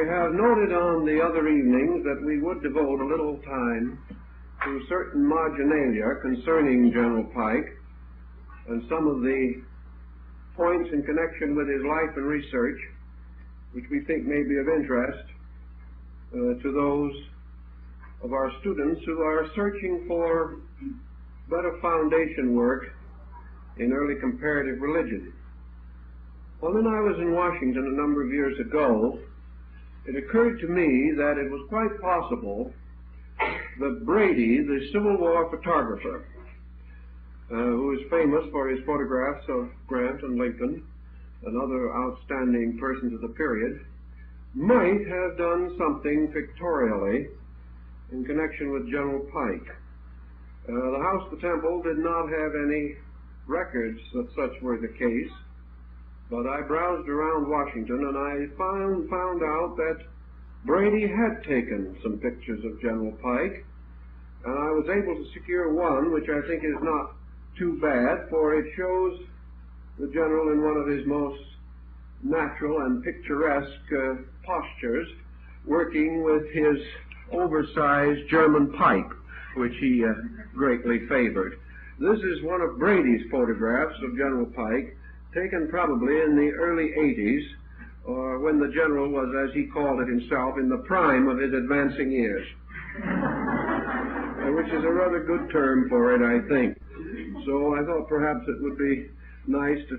have noted on the other evenings that we would devote a little time to certain marginalia concerning General Pike and some of the points in connection with his life and research which we think may be of interest to those of our students who are searching for better foundation work in early comparative religion. Well, when I was in Washington a number of years ago, it occurred to me that it was quite possible that Brady, the Civil War photographer, who is famous for his photographs of Grant and Lincoln and other outstanding persons of the period, might have done something pictorially in connection with General Pike. The House of the Temple did not have any records that such were the case, but I browsed around Washington and I found out that Brady had taken some pictures of General Pike, and I was able to secure one which I think is not too bad, for it shows the general in one of his most natural and picturesque postures, working with his oversized German pipe, which he greatly favored. This is one of Brady's photographs of General Pike, taken probably in the early 80s, or when the general was, as he called it himself, in the prime of his advancing years, which is a rather good term for it, I think. So I thought perhaps it would be nice to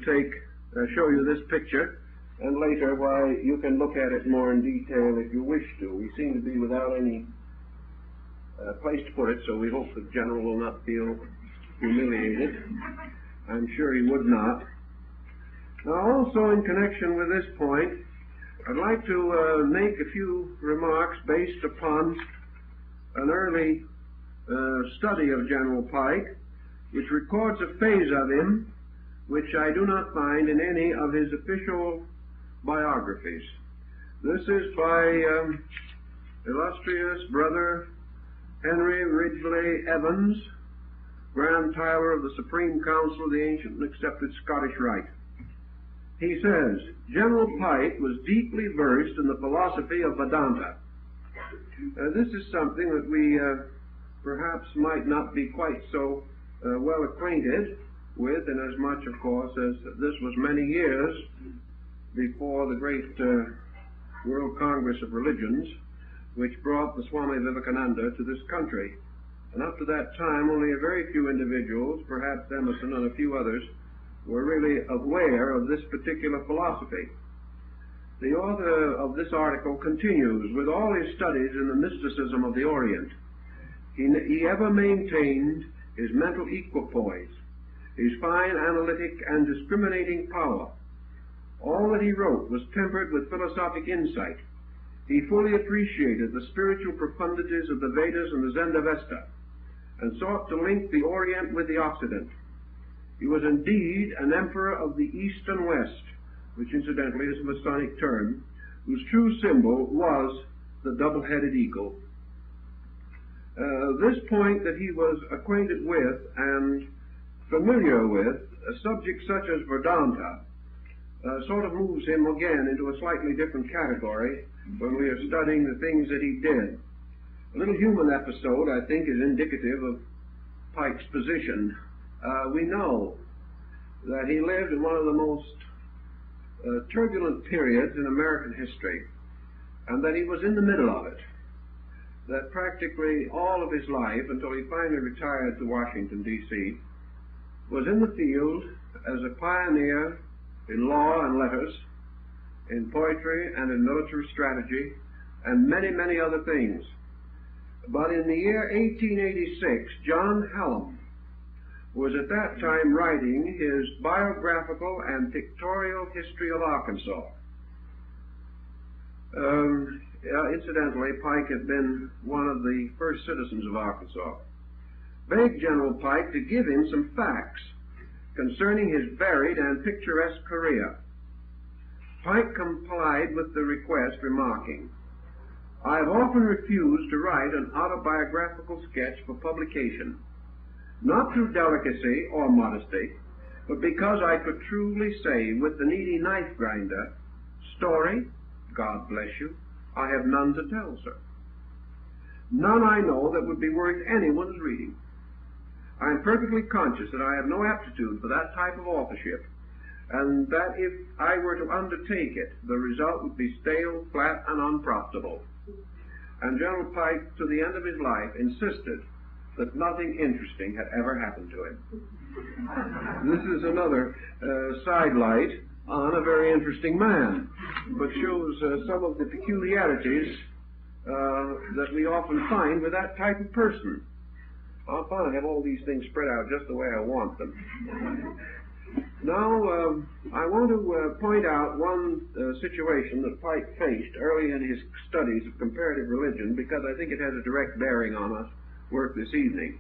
show you this picture, and later, why, you can look at it more in detail if you wish to. We seem to be without any place to put it, so we hope the general will not feel humiliated. I'm sure he would not. Now, also in connection with this point, I'd like to make a few remarks based upon an early study of General Pike, which records a phase of him which I do not find in any of his official biographies. This is by illustrious brother Henry Ridgely Evans, Grand Tyler of the Supreme Council of the Ancient and Accepted Scottish Rite. He says, General Pike was deeply versed in the philosophy of Vedanta. This is something that we perhaps might not be quite so well acquainted with, inasmuch, of course, as this was many years before the great World Congress of Religions, which brought the Swami Vivekananda to this country. And up to that time, only a very few individuals, perhaps Emerson and a few others, were really aware of this particular philosophy. The author of this article continues, with all his studies in the mysticism of the Orient, he ever maintained his mental equipoise, his fine analytic and discriminating power. All that he wrote was tempered with philosophic insight. He fully appreciated the spiritual profundities of the Vedas and the Zend-Avesta, and sought to link the Orient with the Occident. He was indeed an emperor of the East and West, which incidentally is a Masonic term, whose true symbol was the double-headed eagle. This point that he was acquainted with and familiar with, a subject such as Vedanta, sort of moves him again into a slightly different category when we are studying the things that he did. A little human episode, I think, is indicative of Pike's position. We know that he lived in one of the most turbulent periods in American history, and that he was in the middle of it. That practically all of his life, until he finally retired to Washington, D.C., was in the field as a pioneer in law and letters, in poetry and in military strategy, and many, many other things. But in the year 1886, John Hallam was at that time writing his biographical and pictorial history of Arkansas. Incidentally, Pike had been one of the first citizens of Arkansas. Begged General Pike to give him some facts concerning his varied and picturesque career. Pike complied with the request, remarking, I have often refused to write an autobiographical sketch for publication, not through delicacy or modesty, but because I could truly say with the needy knife grinder, story, God bless you, I have none to tell, sir. None I know that would be worth anyone's reading. I am perfectly conscious that I have no aptitude for that type of authorship, and that if I were to undertake it, the result would be stale, flat, and unprofitable. And General Pike, to the end of his life, insisted that nothing interesting had ever happened to him. This is another sidelight on a very interesting man, but shows some of the peculiarities that we often find with that type of person. I'll find I have all these things spread out just the way I want them. Now, I want to point out one situation that Pike faced early in his studies of comparative religion, because I think it has a direct bearing on our work this evening.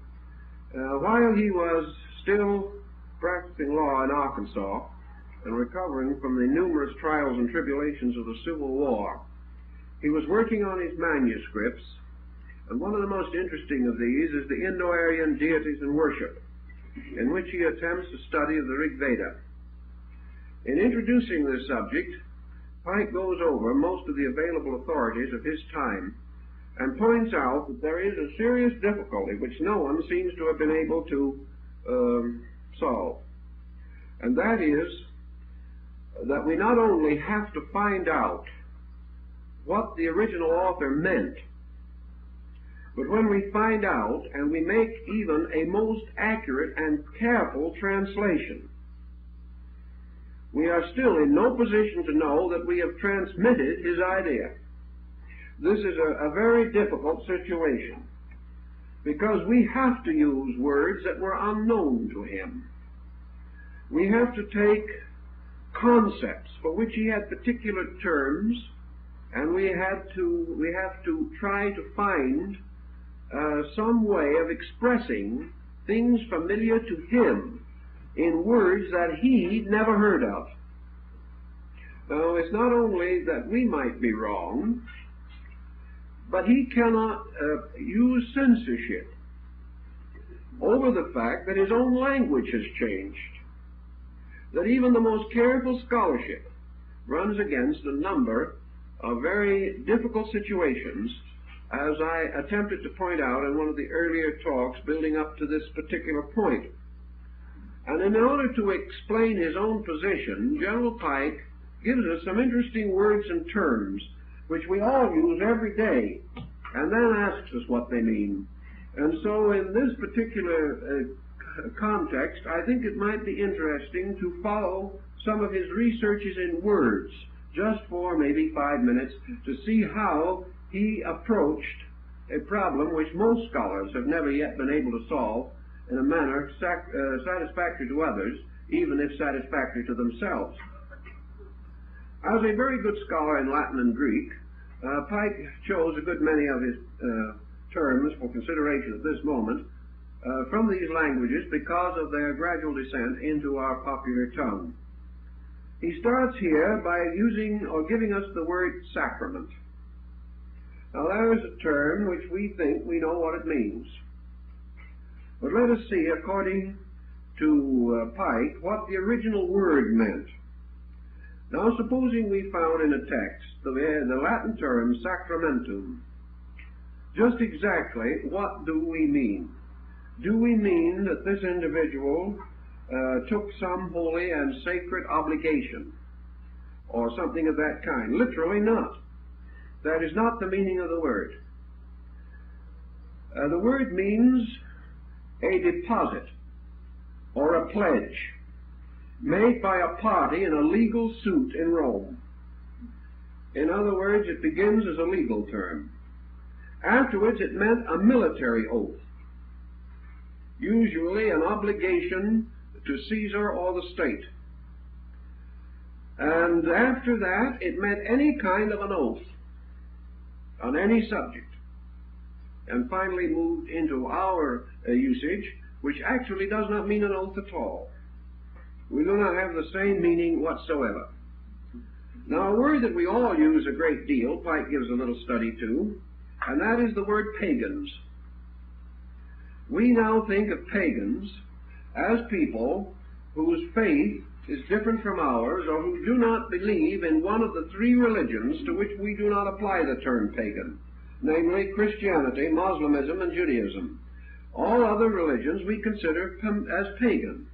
While he was still practicing law in Arkansas and recovering from the numerous trials and tribulations of the Civil War, he was working on his manuscripts, and one of the most interesting of these is the Indo-Aryan deities and worship, in which he attempts a study of the Rig Veda. In introducing this subject, Pike goes over most of the available authorities of his time and points out that there is a serious difficulty which no one seems to have been able to solve. And that is that we not only have to find out what the original author meant, but when we find out and we make even a most accurate and careful translation, we are still in no position to know that we have transmitted his idea. This is a very difficult situation, because we have to use words that were unknown to him. We have to take concepts for which he had particular terms, and we have to try to find some way of expressing things familiar to him in words that he never heard of. Now, it's not only that we might be wrong, but he cannot use censorship over the fact that his own language has changed, that even the most careful scholarship runs against a number of very difficult situations, as I attempted to point out in one of the earlier talks building up to this particular point. And in order to explain his own position, General Pike gives us some interesting words and terms which we all use every day, and then asks us what they mean. And so in this particular context, I think it might be interesting to follow some of his researches in words, just for maybe 5 minutes, to see how he approached a problem which most scholars have never yet been able to solve in a manner satisfactory to others, even if satisfactory to themselves. As a very good scholar in Latin and Greek, Pike chose a good many of his terms for consideration at this moment from these languages because of their gradual descent into our popular tongue. He starts here by using or giving us the word sacrament. Now, there is a term which we think we know what it means. But let us see, according to Pike, what the original word meant. Now, supposing we found in a text the Latin term sacramentum, just exactly what do we mean? Do we mean that this individual took some holy and sacred obligation, or something of that kind? Literally not. That is not the meaning of the word. The word means a deposit or a pledge made by a party in a legal suit in Rome. In other words, it begins as a legal term. Afterwards, it meant a military oath, usually an obligation to Caesar or the state. And after that, it meant any kind of an oath on any subject, and finally moved into our usage, which actually does not mean an oath at all. We do not have the same meaning whatsoever. Now, a word that we all use a great deal, Pike gives a little study to, and that is the word pagans. We now think of pagans as people whose faith is different from ours, or who do not believe in one of the three religions to which we do not apply the term pagan, namely Christianity, Moslamism, and Judaism. All other religions we consider as pagan.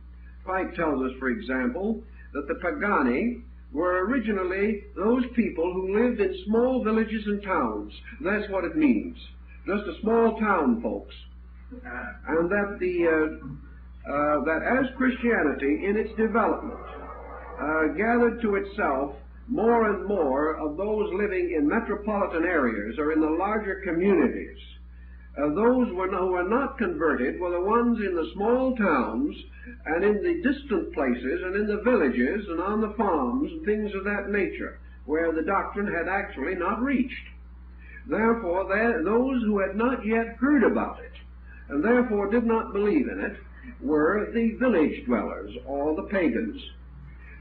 Pike tells us, for example, that the Pagani were originally those people who lived in small villages and towns. That's what it means. Just a small town, folks. And that that as Christianity, in its development, gathered to itself more and more of those living in metropolitan areas or in the larger communities, those who were not converted were the ones in the small towns and in the distant places and in the villages and on the farms and things of that nature, where the doctrine had actually not reached. Therefore, those who had not yet heard about it, and therefore did not believe in it, were the village dwellers, or the pagans.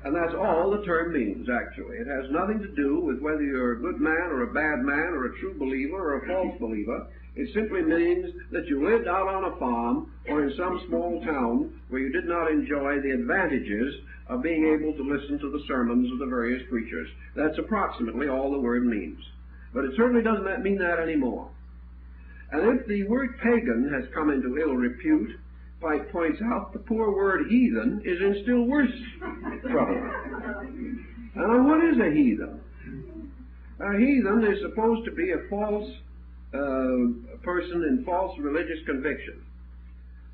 And that's all the term means, actually. It has nothing to do with whether you're a good man or a bad man or a true believer or a false believer. It simply means that you lived out on a farm or in some small town where you did not enjoy the advantages of being able to listen to the sermons of the various preachers. That's approximately all the word means. But it certainly doesn't mean that anymore. And if the word pagan has come into ill repute, Pike points out the poor word heathen is in still worse trouble. And what is a heathen? A heathen is supposed to be a false person in false religious conviction.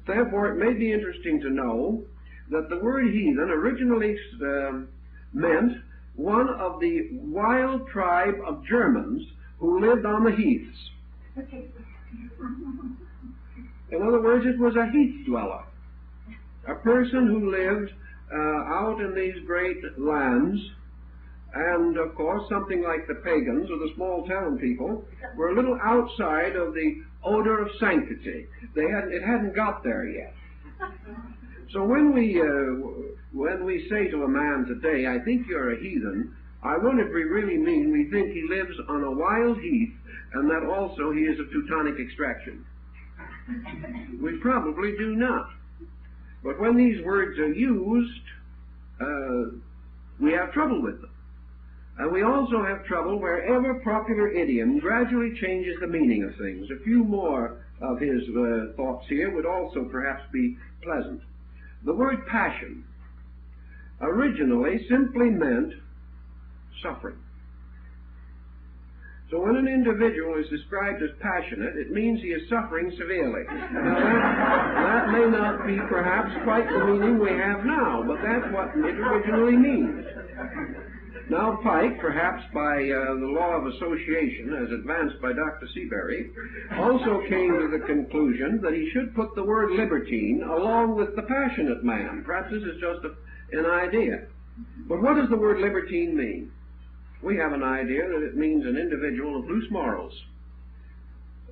Therefore, it may be interesting to know that the word heathen originally meant one of the wild tribe of Germans who lived on the heaths. In other words, it was a heath dweller, a person who lived out in these great lands. And, of course, something like the pagans or the small town people were a little outside of the odor of sanctity. It hadn't got there yet. So when we say to a man today, I think you're a heathen, I wonder if we really mean we think he lives on a wild heath and that also he is of Teutonic extraction. We probably do not. But when these words are used, we have trouble with them. And we also have trouble wherever popular idiom gradually changes the meaning of things. A few more of his thoughts here would also perhaps be pleasant. The word passion originally simply meant suffering. So when an individual is described as passionate, it means he is suffering severely. Now that may not be perhaps quite the meaning we have now, but that's what it originally means. Now Pike, perhaps by the law of association, as advanced by Dr. Seabury, also came to the conclusion that he should put the word libertine along with the passionate man. Perhaps this is just an idea. But what does the word libertine mean? We have an idea that it means an individual of loose morals.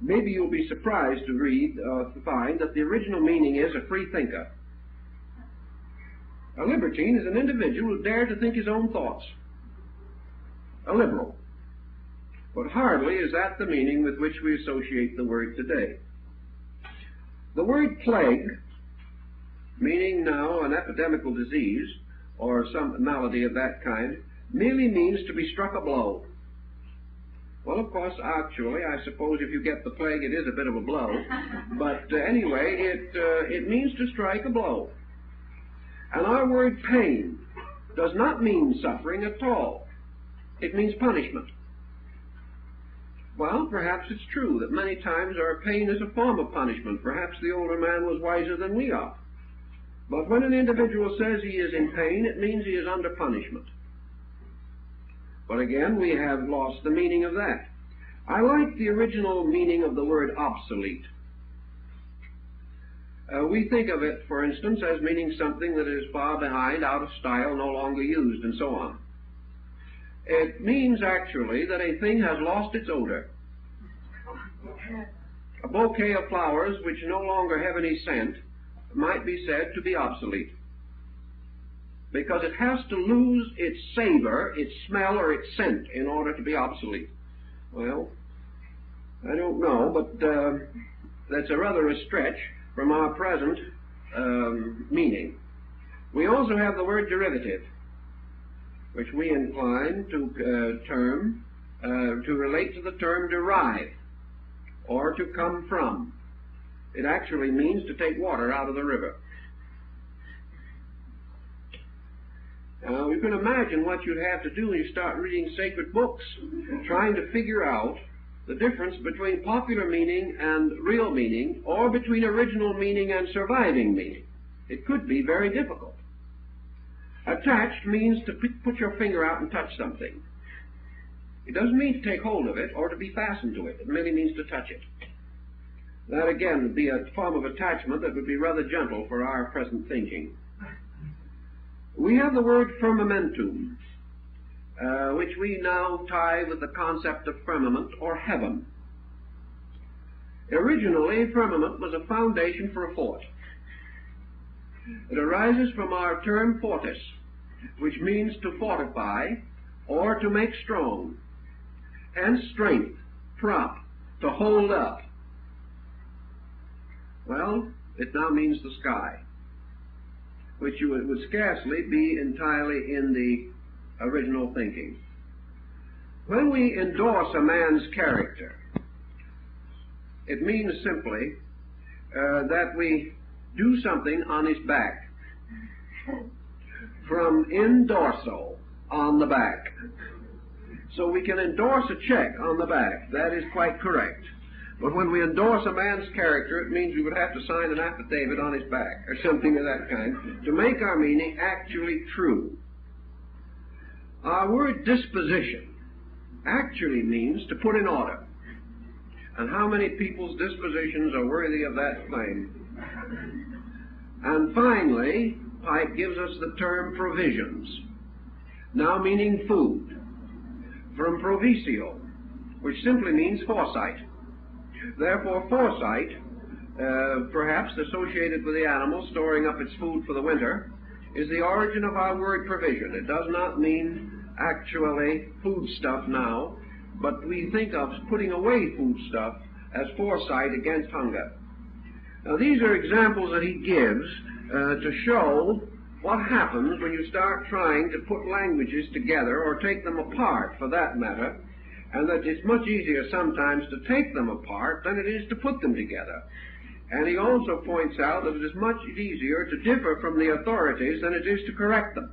Maybe you'll be surprised to find that the original meaning is a free thinker. A libertine is an individual who dares to think his own thoughts. A liberal. But hardly is that the meaning with which we associate the word today. The word plague, meaning now an epidemical disease or some malady of that kind, merely means to be struck a blow. Well, of course, actually, I suppose if you get the plague, it is a bit of a blow. But anyway, it means to strike a blow. And our word pain does not mean suffering at all. It means punishment. Well, perhaps it's true that many times our pain is a form of punishment. Perhaps the older man was wiser than we are. But when an individual says he is in pain, it means he is under punishment. But again, we have lost the meaning of that. I like the original meaning of the word obsolete. We think of it, for instance, as meaning something that is far behind, out of style, no longer used, and so on. It means actually that a thing has lost its odor. A bouquet of flowers which no longer have any scent might be said to be obsolete, because it has to lose its savor, its smell, or its scent in order to be obsolete. Well, I don't know, but that's a rather a stretch from our present meaning. We also have the word derivative, which we incline to relate to the term derive, or to come from. It actually means to take water out of the river. Now, you can imagine what you'd have to do when you start reading sacred books, trying to figure out the difference between popular meaning and real meaning, or between original meaning and surviving meaning. It could be very difficult. Attached means to put your finger out and touch something. It doesn't mean to take hold of it or to be fastened to it. It merely means to touch it. That, again, would be a form of attachment that would be rather gentle for our present thinking. We have the word firmamentum, which we now tie with the concept of firmament or heaven. Originally, firmament was a foundation for a fort. It arises from our term fortis, which means to fortify or to make strong. Hence strength, prop, to hold up. Well, it now means the sky, which would scarcely be entirely in the original thinking. When we endorse a man's character, it means simply that we do something on his back, from endorso, on the back. So we can endorse a check on the back. That is quite correct. But when we endorse a man's character, it means we would have to sign an affidavit on his back, or something of that kind, to make our meaning actually true. Our word disposition actually means to put in order. And how many people's dispositions are worthy of that claim? And finally, Pike gives us the term provisions, now meaning food, from provisio, which simply means foresight. Therefore, foresight, perhaps associated with the animal storing up its food for the winter, is the origin of our word provision. It does not mean actually foodstuff now, but we think of putting away foodstuff as foresight against hunger. Now, these are examples that he gives to show what happens when you start trying to put languages together, or take them apart for that matter, and that it's much easier sometimes to take them apart than it is to put them together. And he also points out that it is much easier to differ from the authorities than it is to correct them.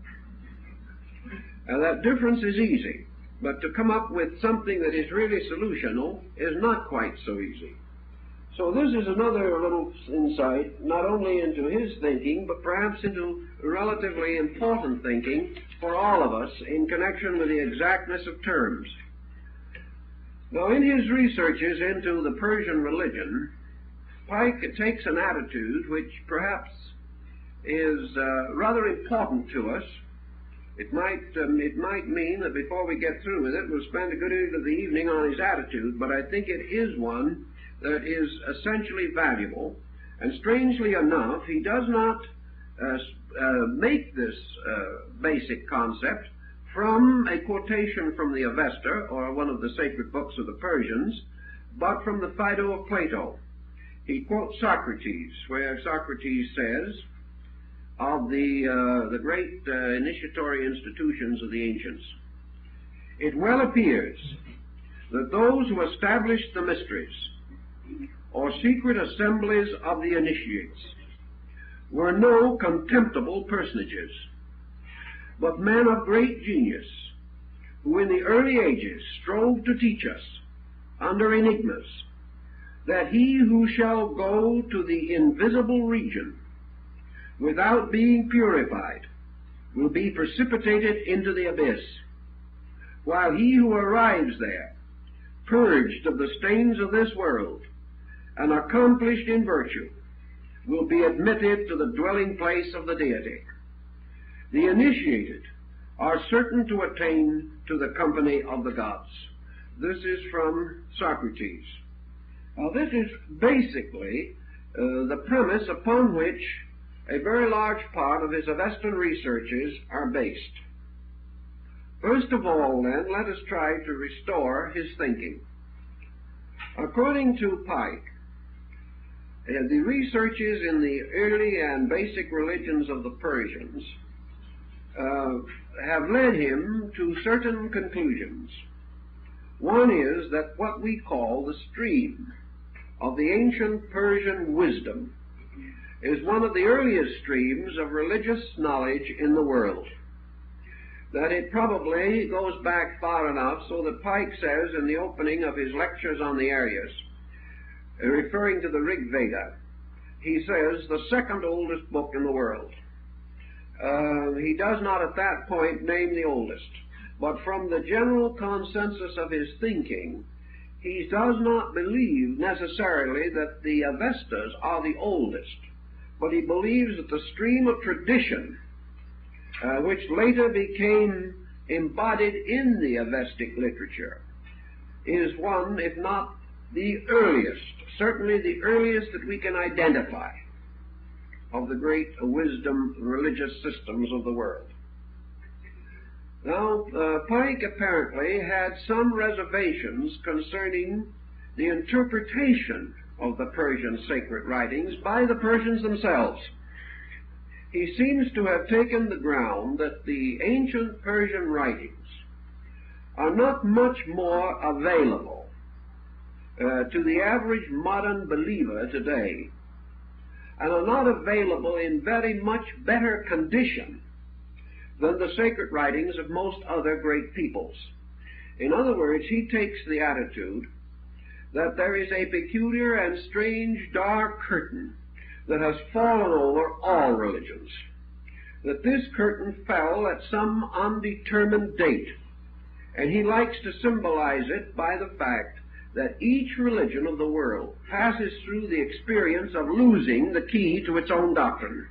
And that difference is easy, but to come up with something that is really solutional is not quite so easy. So this is another little insight, not only into his thinking, but perhaps into relatively important thinking for all of us in connection with the exactness of terms. Now, in his researches into the Persian religion, Pike takes an attitude which perhaps is rather important to us. It might mean that before we get through with it, we'll spend a good deal of the evening on his attitude, but I think it is one that is essentially valuable. And strangely enough, he does not make this basic concept from a quotation from the Avesta, or one of the sacred books of the Persians, but from the Phaedo of Plato. He quotes Socrates, where Socrates says of the great initiatory institutions of the ancients, "It well appears that those who established the mysteries, or secret assemblies of the initiates, were no contemptible personages, but men of great genius, who in the early ages strove to teach us, under enigmas, that he who shall go to the invisible region without being purified will be precipitated into the abyss, while he who arrives there, purged of the stains of this world and accomplished in virtue, will be admitted to the dwelling place of the deity. The initiated are certain to attain to the company of the gods." This is from Socrates. Now, this is basically the premise upon which a very large part of his Avestan researches are based. First of all, then, let us try to restore his thinking. According to Pike, the researches in the early and basic religions of the Persians have led him to certain conclusions. One is that what we call the stream of the ancient Persian wisdom is one of the earliest streams of religious knowledge in the world. That it probably goes back far enough so that Pike says in the opening of his lectures on the Aryas, referring to the Rig Veda, he says the second oldest book in the world. He does not at that point name the oldest, but from the general consensus of his thinking, he does not believe necessarily that the Avestas are the oldest, but he believes that the stream of tradition, which later became embodied in the Avestic literature, is one, if not the earliest, certainly the earliest that we can identify of the great wisdom religious systems of the world. Now, Pike apparently had some reservations concerning the interpretation of the Persian sacred writings by the Persians themselves. He seems to have taken the ground that the ancient Persian writings are not much more available to the average modern believer today, and are not available in very much better condition than the sacred writings of most other great peoples. In other words, he takes the attitude that there is a peculiar and strange dark curtain that has fallen over all religions, that this curtain fell at some undetermined date, and he likes to symbolize it by the fact that each religion of the world passes through the experience of losing the key to its own doctrine.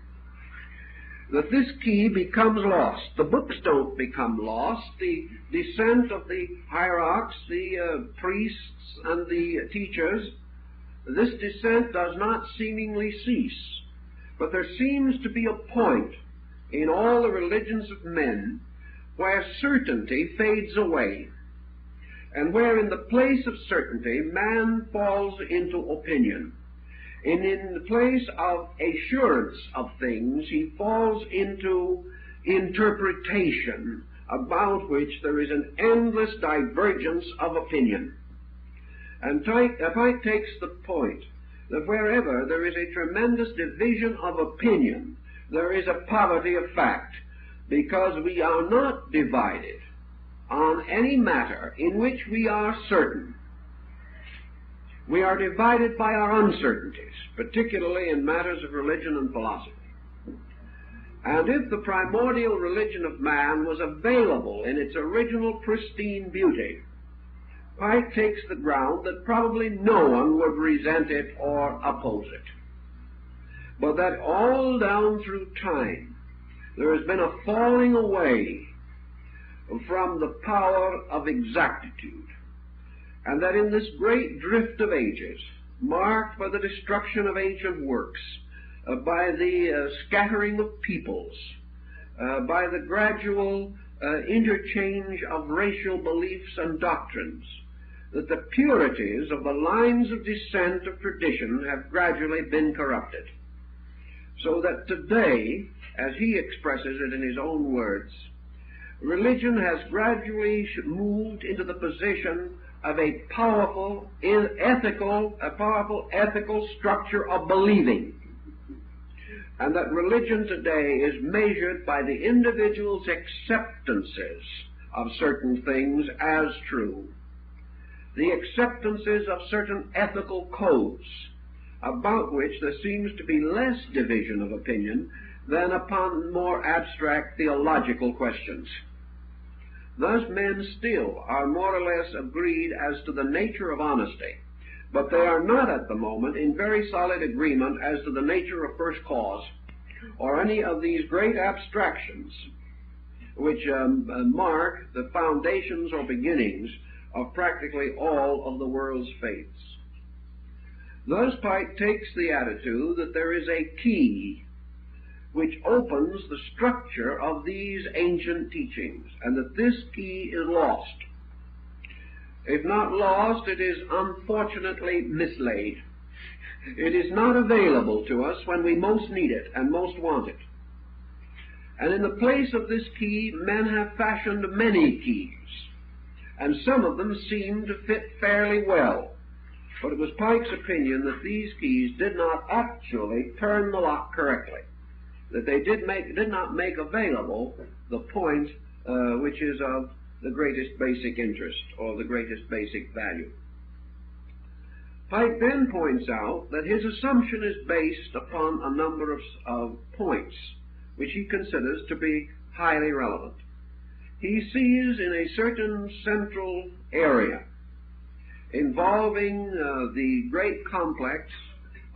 That this key becomes lost. The books don't become lost. The descent of the hierarchs, the priests, and the teachers, this descent does not seemingly cease. But there seems to be a point in all the religions of men where certainty fades away, and where in the place of certainty man falls into opinion. And in the place of assurance of things, he falls into interpretation, about which there is an endless divergence of opinion. And Pike takes the point that wherever there is a tremendous division of opinion, there is a poverty of fact, because we are not divided on any matter in which we are certain. We are divided by our uncertainties, particularly in matters of religion and philosophy. And if the primordial religion of man was available in its original pristine beauty, Pike takes the ground that probably no one would resent it or oppose it, but that all down through time there has been a falling away from the power of exactitude, and that in this great drift of ages, marked by the destruction of ancient works, by the scattering of peoples, by the gradual interchange of racial beliefs and doctrines, that the purities of the lines of descent of tradition have gradually been corrupted. So that today, as he expresses it in his own words, religion has gradually moved into the position of a powerful ethical structure of believing, and that religion today is measured by the individual's acceptances of certain things as true, the acceptances of certain ethical codes, about which there seems to be less division of opinion than upon more abstract theological questions. Thus men still are more or less agreed as to the nature of honesty, but they are not at the moment in very solid agreement as to the nature of first cause, or any of these great abstractions which mark the foundations or beginnings of practically all of the world's faiths. Thus Pike takes the attitude that there is a key which opens the structure of these ancient teachings, and that this key is lost. If not lost, it is unfortunately mislaid. It is not available to us when we most need it and most want it. And in the place of this key, men have fashioned many keys, and some of them seem to fit fairly well. But it was Pike's opinion that these keys did not actually turn the lock correctly, that they did not make available the point which is of the greatest basic interest or the greatest basic value. Pike then points out that his assumption is based upon a number of points which he considers to be highly relevant. He sees in a certain central area involving the great complex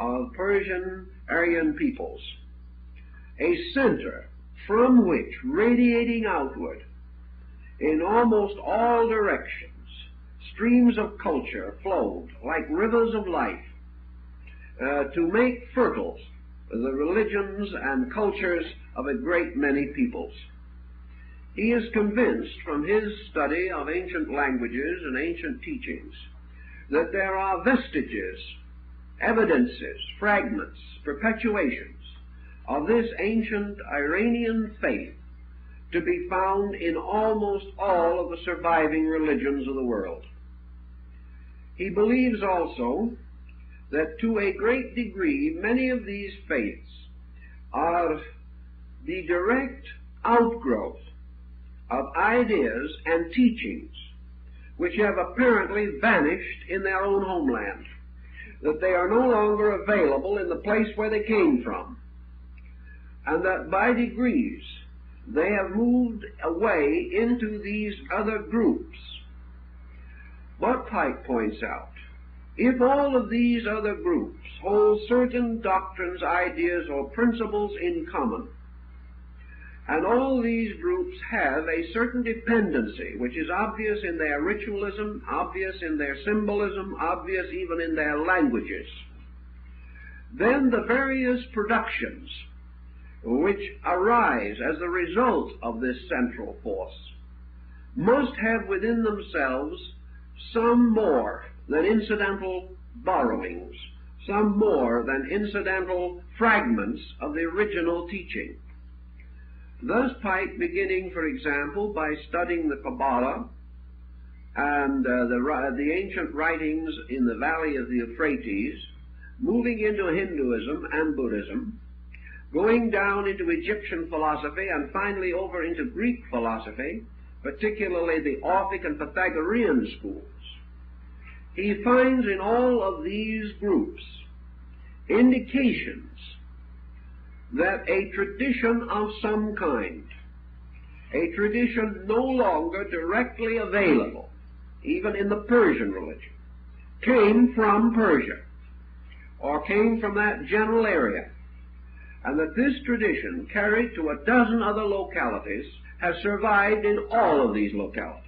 of Persian Aryan peoples a center from which, radiating outward in almost all directions, streams of culture flowed like rivers of life to make fertile the religions and cultures of a great many peoples. He is convinced from his study of ancient languages and ancient teachings that there are vestiges, evidences, fragments, perpetuations of this ancient Iranian faith to be found in almost all of the surviving religions of the world. He believes also that to a great degree many of these faiths are the direct outgrowth of ideas and teachings which have apparently vanished in their own homeland, that they are no longer available in the place where they came from, and that by degrees they have moved away into these other groups. But Pike points out, if all of these other groups hold certain doctrines, ideas, or principles in common, and all these groups have a certain dependency, which is obvious in their ritualism, obvious in their symbolism, obvious even in their languages, then the various productions which arise as a result of this central force must have within themselves some more than incidental borrowings, some more than incidental fragments of the original teaching. Thus Pike, beginning, for example, by studying the Kabbalah and the ancient writings in the valley of the Euphrates, moving into Hinduism and Buddhism, going down into Egyptian philosophy, and finally over into Greek philosophy, particularly the Orphic and Pythagorean schools, he finds in all of these groups indications that a tradition of some kind, a tradition no longer directly available, even in the Persian religion, came from Persia, or came from that general area, and that this tradition, carried to a dozen other localities, has survived in all of these localities.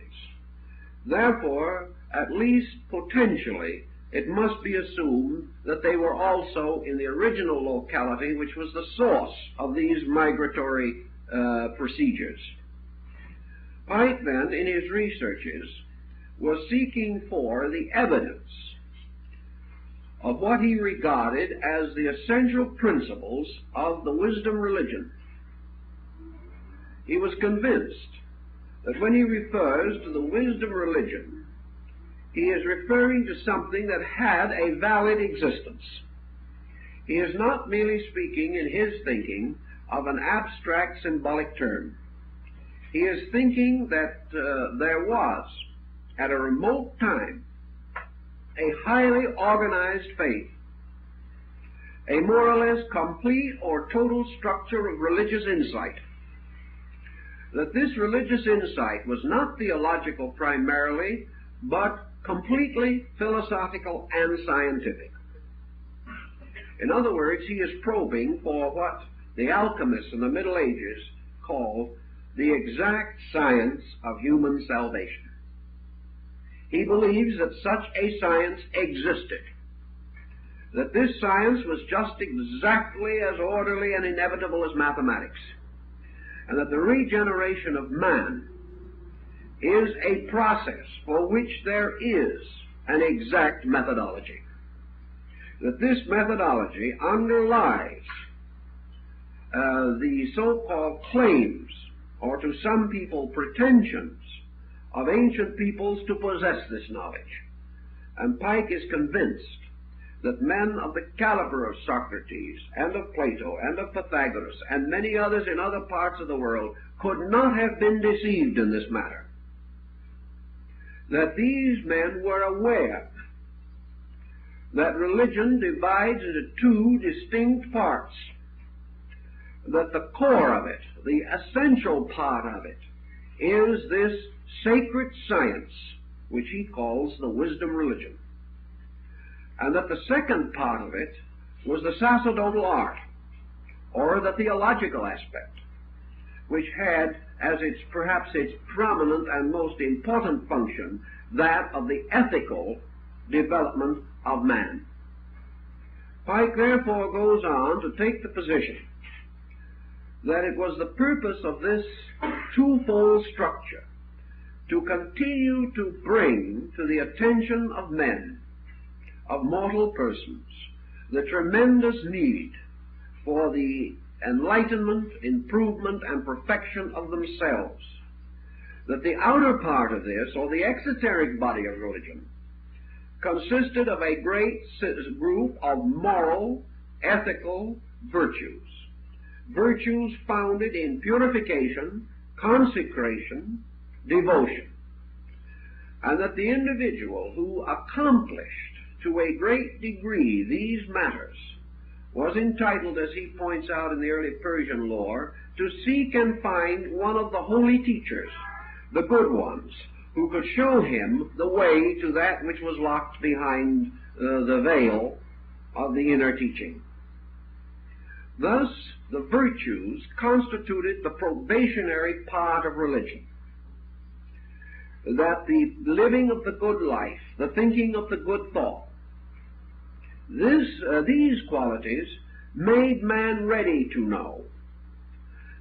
Therefore, at least potentially, it must be assumed that they were also in the original locality, which was the source of these migratory procedures. Pike then, in his researches, was seeking for the evidence of what he regarded as the essential principles of the wisdom religion. He was convinced that when he refers to the wisdom religion, he is referring to something that had a valid existence. He is not merely speaking in his thinking of an abstract symbolic term. He is thinking that there was, at a remote time, a highly organized faith, a more or less complete or total structure of religious insight. That this religious insight was not theological primarily, but completely philosophical and scientific. In other words, he is probing for what the alchemists in the Middle Ages called the exact science of human salvation. He believes that such a science existed, that this science was just exactly as orderly and inevitable as mathematics, and that the regeneration of man is a process for which there is an exact methodology. that this methodology underlies the so-called claims, or to some people pretensions, of ancient peoples to possess this knowledge. And Pike is convinced that men of the caliber of Socrates and of Plato and of Pythagoras and many others in other parts of the world could not have been deceived in this matter. That these men were aware that religion divides into two distinct parts, that the core of it, the essential part of it, is this sacred science, which he calls the wisdom religion, and that the second part of it was the sacerdotal art, or the theological aspect, which had as perhaps its prominent and most important function that of the ethical development of man. Pike therefore goes on to take the position that it was the purpose of this twofold structure to continue to bring to the attention of men, of mortal persons, the tremendous need for the enlightenment, improvement, and perfection of themselves. That the outer part of this, or the exoteric body of religion, consisted of a great group of moral, ethical virtues. Virtues founded in purification, consecration, devotion. And that the individual who accomplished to a great degree these matters was entitled, as he points out in the early Persian lore, to seek and find one of the holy teachers, the good ones, who could show him the way to that which was locked behind the veil of the inner teaching. Thus, the virtues constituted the probationary part of religion. That the living of the good life, the thinking of the good thought, these qualities made man ready to know,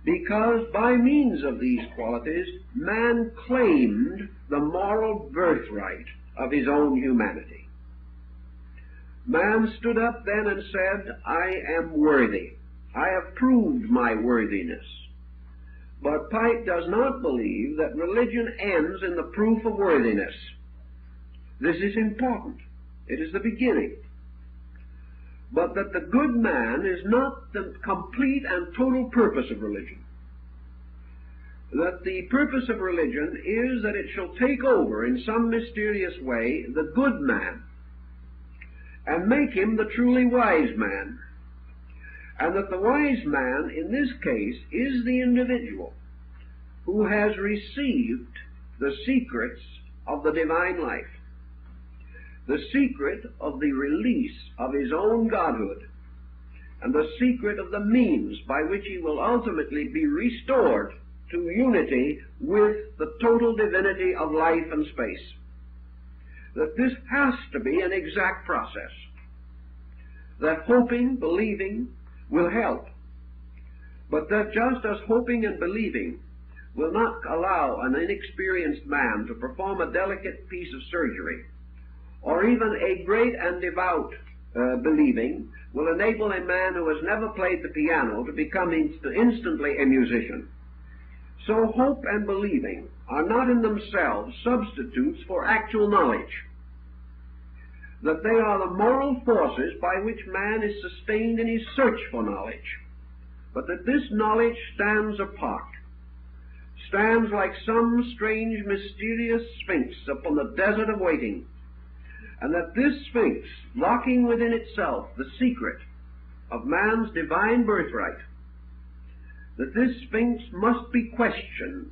because by means of these qualities man claimed the moral birthright of his own humanity. Man stood up then and said, I am worthy. I have proved my worthiness. But Pike does not believe that religion ends in the proof of worthiness. This is important. It is the beginning. But that the good man is not the complete and total purpose of religion. That the purpose of religion is that it shall take over in some mysterious way the good man and make him the truly wise man. And that the wise man in this case is the individual who has received the secrets of the divine life, the secret of the release of his own godhood, and the secret of the means by which he will ultimately be restored to unity with the total divinity of life and space. That this has to be an exact process. That hoping, believing will help, but that just as hoping and believing will not allow an inexperienced man to perform a delicate piece of surgery, or even a great and devout believing will enable a man who has never played the piano to become instantly a musician. So hope and believing are not in themselves substitutes for actual knowledge. That they are the moral forces by which man is sustained in his search for knowledge, but that this knowledge stands apart, stands like some strange mysterious sphinx upon the desert of waiting, and that this sphinx, locking within itself the secret of man's divine birthright, that this sphinx must be questioned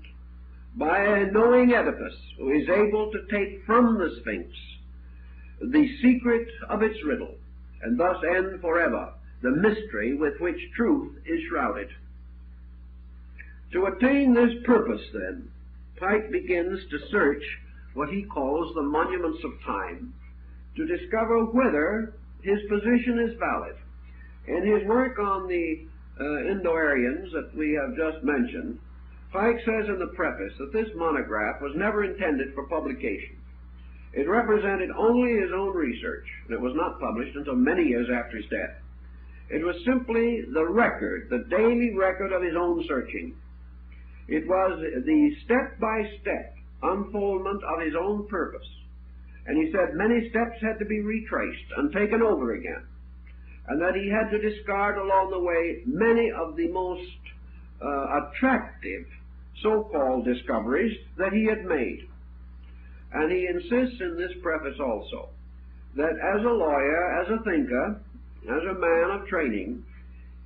by a knowing Oedipus who is able to take from the sphinx the secret of its riddle, and thus end forever the mystery with which truth is shrouded. To attain this purpose, then, Pike begins to search what he calls the monuments of time, to discover whether his position is valid. In his work on the Indo-Aryans that we have just mentioned, Pike says in the preface that this monograph was never intended for publication. It represented only his own research, and it was not published until many years after his death. It was simply the record, the daily record of his own searching. It was the step-by-step unfoldment of his own purpose. And he said many steps had to be retraced and taken over again, and that he had to discard along the way many of the most attractive so-called discoveries that he had made. And he insists in this preface also that as a lawyer, as a thinker, as a man of training,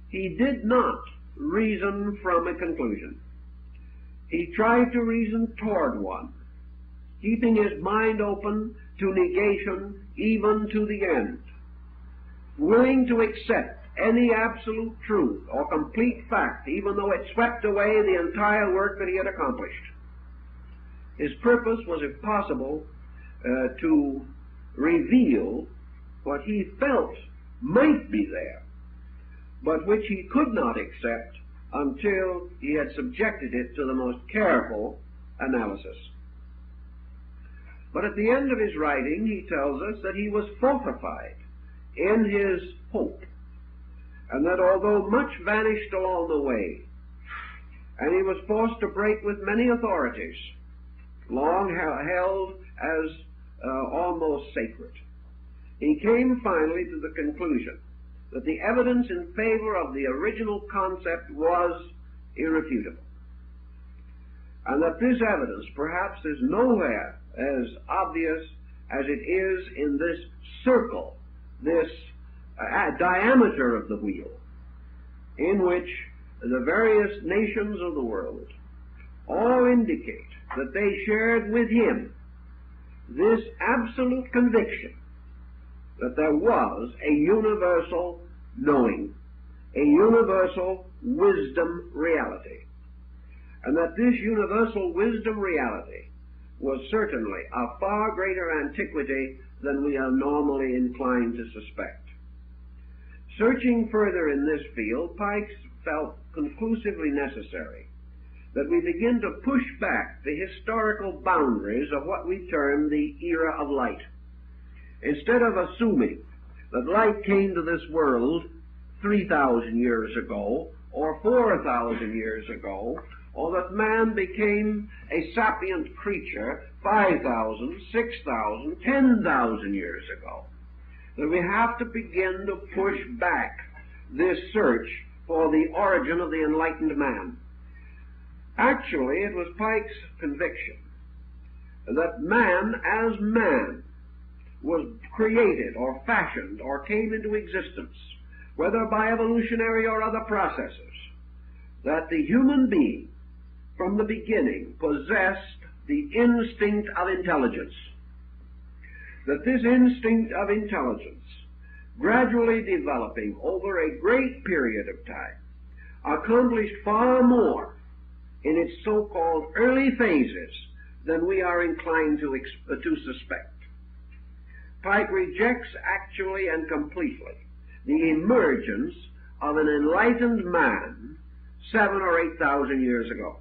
he did not reason from a conclusion. He tried to reason toward one, keeping his mind open to negation even to the end, willing to accept any absolute truth or complete fact, even though it swept away the entire work that he had accomplished. His purpose was, if possible, to reveal what he felt might be there, but which he could not accept until he had subjected it to the most careful analysis. But at the end of his writing, he tells us that he was fortified in his hope, and that although much vanished along the way, and he was forced to break with many authorities, long held as almost sacred, he came finally to the conclusion that the evidence in favor of the original concept was irrefutable, and that this evidence perhaps is nowhere as obvious as it is in this circle, this diameter of the wheel, in which the various nations of the world all indicate that they shared with him this absolute conviction that there was a universal knowing, a universal wisdom reality, and that this universal wisdom reality was certainly of far greater antiquity than we are normally inclined to suspect. Searching further in this field, Pike felt conclusively necessary that we begin to push back the historical boundaries of what we term the era of light. Instead of assuming that light came to this world 3,000 years ago, or 4,000 years ago, or that man became a sapient creature 5,000, 6,000, 10,000 years ago, that we have to begin to push back this search for the origin of the enlightened man. Actually, it was Pike's conviction that man as man was created or fashioned or came into existence, whether by evolutionary or other processes, that the human being from the beginning possessed the instinct of intelligence, that this instinct of intelligence, gradually developing over a great period of time, accomplished far more in its so-called early phases than we are inclined to suspect. Pike rejects actually and completely the emergence of an enlightened man 7,000 or 8,000 years ago.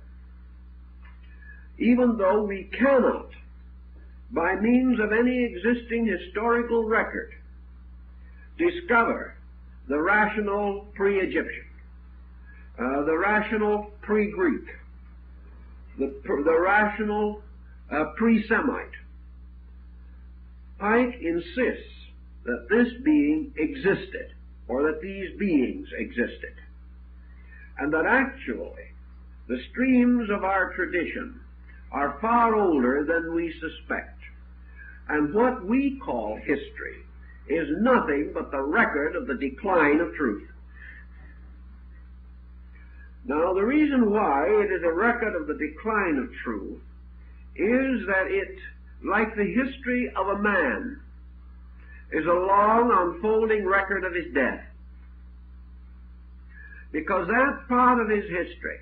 Even though we cannot, by means of any existing historical record, discover the rational pre-Egyptian, the rational pre-Greek, the rational pre-Semite, Pike insists that this being existed, or that these beings existed, and that actually the streams of our tradition are far older than we suspect, and what we call history is nothing but the record of the decline of truth. Now, the reason why it is a record of the decline of truth is that it, like the history of a man, is a long unfolding record of his death. Because that part of his history,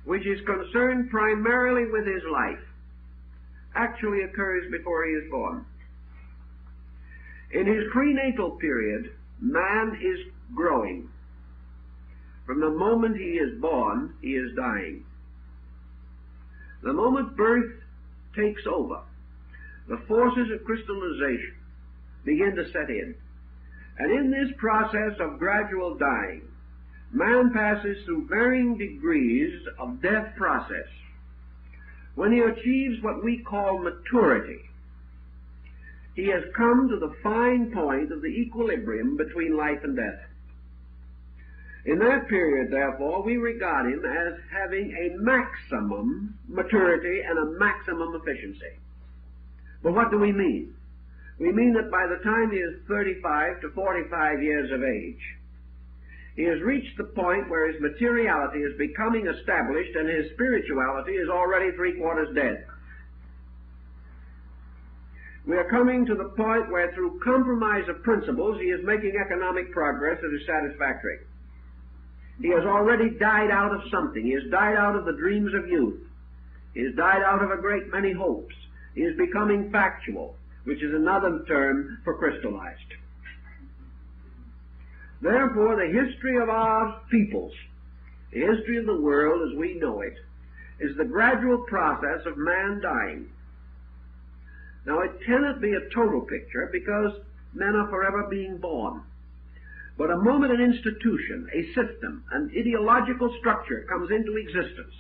which is concerned primarily with his life, actually occurs before he is born. In his prenatal period, man is growing. From the moment he is born, he is dying. The moment birth takes over, the forces of crystallization begin to set in. And in this process of gradual dying, man passes through varying degrees of death process. When he achieves what we call maturity, he has come to the fine point of the equilibrium between life and death. In that period, therefore, we regard him as having a maximum maturity and a maximum efficiency. But what do we mean? We mean that by the time he is 35 to 45 years of age, he has reached the point where his materiality is becoming established and his spirituality is already three-quarters dead. We are coming to the point where through compromise of principles he is making economic progress that is satisfactory. He has already died out of something. He has died out of the dreams of youth. He has died out of a great many hopes. He is becoming factual, which is another term for crystallized. Therefore, the history of our peoples, the history of the world as we know it, is the gradual process of man dying. Now, it cannot be a total picture because men are forever being born. But a moment an institution, a system, an ideological structure comes into existence,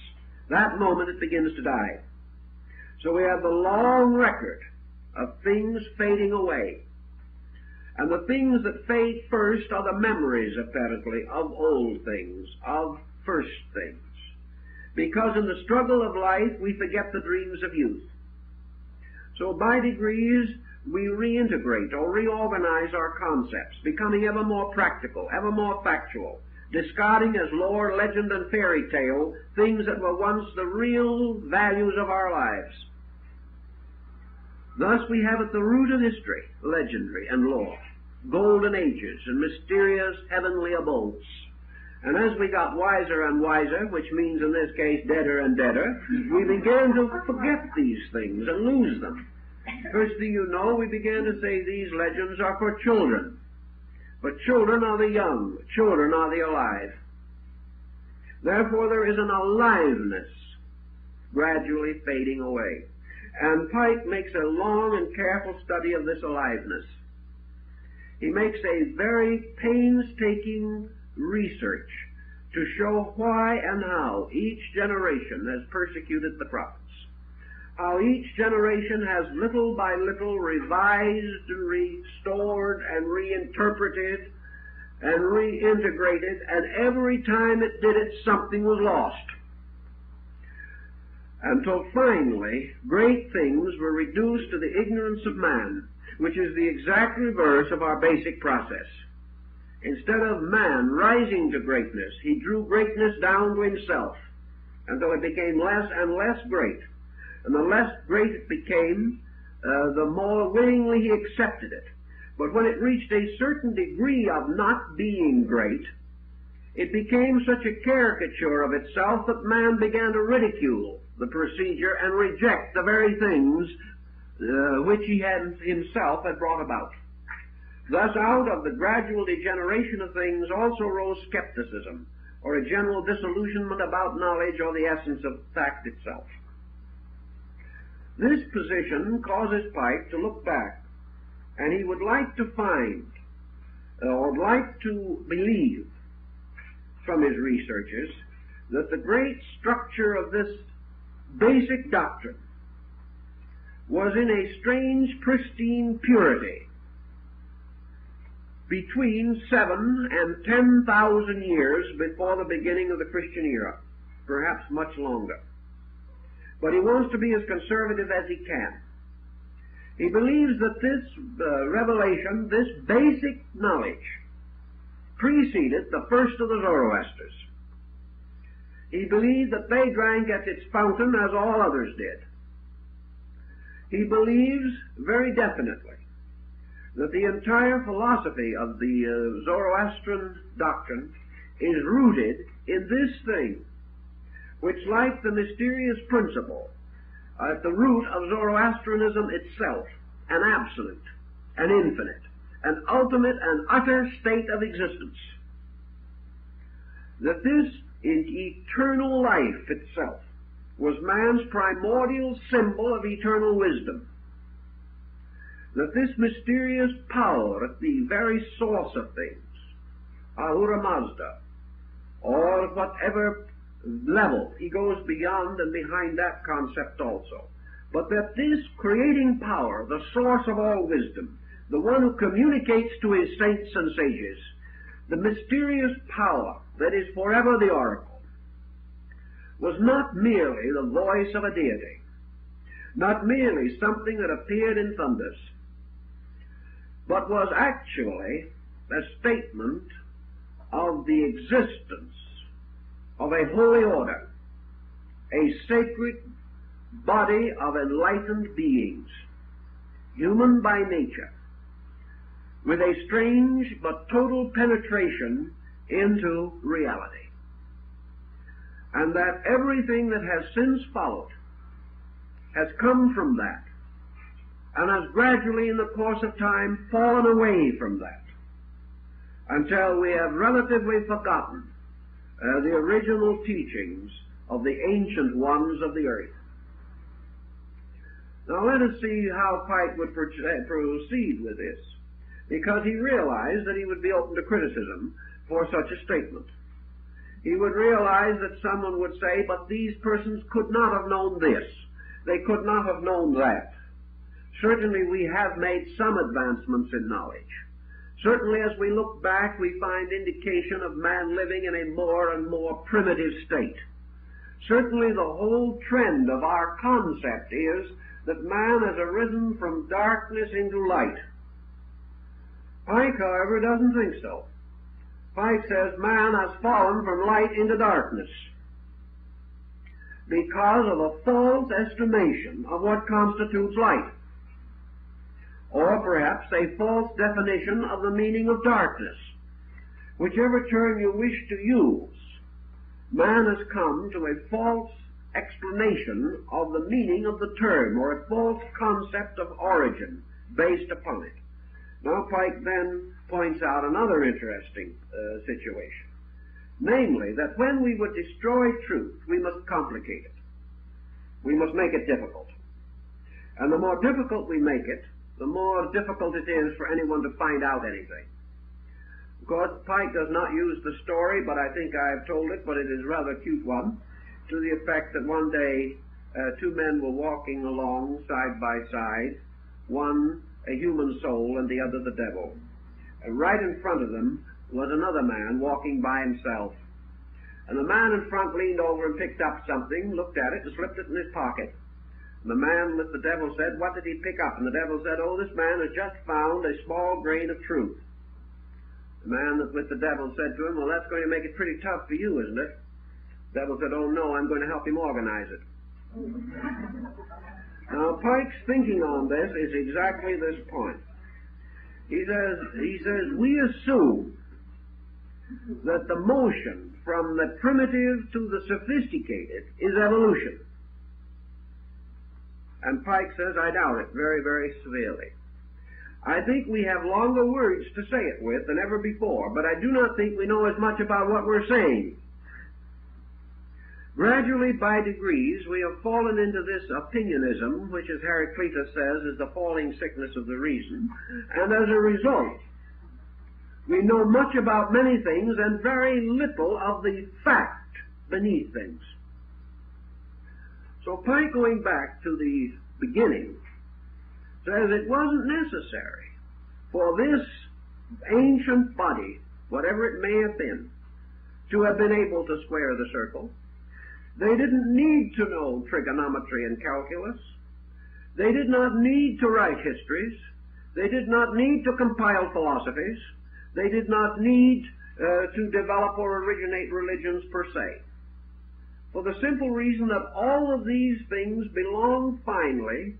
that moment it begins to die. So we have the long record of things fading away. And the things that fade first are the memories, apparently, of old things, of first things. Because in the struggle of life, we forget the dreams of youth. So by degrees, we reintegrate or reorganize our concepts, becoming ever more practical, ever more factual, discarding as lore, legend, and fairy tale things that were once the real values of our lives. Thus we have at the root of history, legendary and lore, golden ages and mysterious heavenly abodes. And as we got wiser and wiser, which means in this case deader and deader, we began to forget these things and lose them. First thing you know, we began to say these legends are for children. But children are the young, children are the alive. Therefore there is an aliveness gradually fading away. And Pike makes a long and careful study of this aliveness. He makes a very painstaking research to show why and how each generation has persecuted the prophets. How each generation has little by little revised and restored and reinterpreted and reintegrated, and every time it did it, something was lost. Until finally, great things were reduced to the ignorance of man, which is the exact reverse of our basic process. Instead of man rising to greatness, he drew greatness down to himself until it became less and less great. And the less great it became, the more willingly he accepted it. But when it reached a certain degree of not being great, it became such a caricature of itself that man began to ridicule the procedure and reject the very things which he had himself had brought about. Thus, out of the gradual degeneration of things also rose skepticism, or a general disillusionment about knowledge or the essence of fact itself. This position causes Pike to look back, and he would like to find, or like to believe from his researches, that the great structure of this basic doctrine was in a strange, pristine purity between 7,000 and 10,000 years before the beginning of the Christian era, perhaps much longer. But he wants to be as conservative as he can. He believes that this revelation, this basic knowledge, preceded the first of the Zoroasters. He believed that they drank at its fountain as all others did. He believes very definitely that the entire philosophy of the Zoroastrian doctrine is rooted in this thing, which, like the mysterious principle at the root of Zoroastrianism itself, an absolute, an infinite, an ultimate and utter state of existence, that this eternal life itself was man's primordial symbol of eternal wisdom. that this mysterious power at the very source of things, Ahura Mazda, or whatever level, he goes beyond and behind that concept also, but that this creating power, the source of all wisdom, the one who communicates to his saints and sages, the mysterious power that is forever the oracle, was not merely the voice of a deity, not merely something that appeared in thunders, but was actually a statement of the existence of a holy order, a sacred body of enlightened beings, human by nature, with a strange but total penetration into reality. And that everything that has since followed has come from that, and has gradually in the course of time fallen away from that, until we have relatively forgotten the original teachings of the ancient ones of the earth. Now let us see how Pike would proceed with this, because he realized that he would be open to criticism for such a statement. He would realize that someone would say, but these persons could not have known this. They could not have known that. Certainly we have made some advancements in knowledge. Certainly as we look back, we find indication of man living in a more and more primitive state. Certainly the whole trend of our concept is that man has arisen from darkness into light. Pike, however, doesn't think so. Pike says man has fallen from light into darkness because of a false estimation of what constitutes light, or perhaps a false definition of the meaning of darkness. Whichever term you wish to use, man has come to a false explanation of the meaning of the term, or a false concept of origin based upon it. Now Pike then points out another interesting situation, namely that when we would destroy truth, we must complicate it. We must make it difficult. And the more difficult we make it, the more difficult it is for anyone to find out anything. Of course, Pike does not use the story, but I think I have told it, but it is a rather cute one, to the effect that one day two men were walking along side by side, one a human soul and the other the devil. And right in front of them was another man walking by himself. And the man in front leaned over and picked up something, looked at it, and slipped it in his pocket. And the man with the devil said, "What did he pick up?" And the devil said, "Oh, this man has just found a small grain of truth." The man with the devil said to him, "Well, that's going to make it pretty tough for you, isn't it?" The devil said, "Oh, no, I'm going to help him organize it." Now, Pike's thinking on this is exactly this point. He says, we assume that the motion from the primitive to the sophisticated is evolution. And Pike says, I doubt it very, very severely. I think we have longer words to say it with than ever before, but I do not think we know as much about what we're saying. Gradually, by degrees, we have fallen into this opinionism, which, as Heraclitus says, is the falling sickness of the reason, and as a result, we know much about many things and very little of the fact beneath things. So Pike, going back to the beginning, says it wasn't necessary for this ancient body, whatever it may have been, to have been able to square the circle. They didn't need to know trigonometry and calculus. They did not need to write histories. They did not need to compile philosophies. They did not need to develop or originate religions per se. For the simple reason that all of these things belong finally